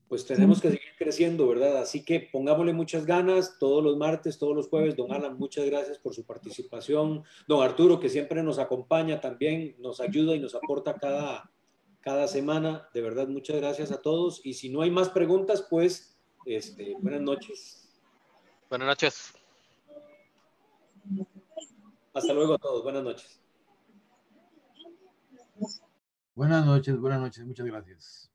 Pues tenemos que seguir creciendo, ¿verdad? Así que pongámosle muchas ganas todos los martes, todos los jueves. Don Alan, muchas gracias por su participación. Don Arturo, que siempre nos acompaña también, nos ayuda y nos aporta cada semana. De verdad, muchas gracias a todos. Y si no hay más preguntas, pues, buenas noches. Buenas noches. Hasta luego a todos. Buenas noches. Buenas noches, muchas gracias.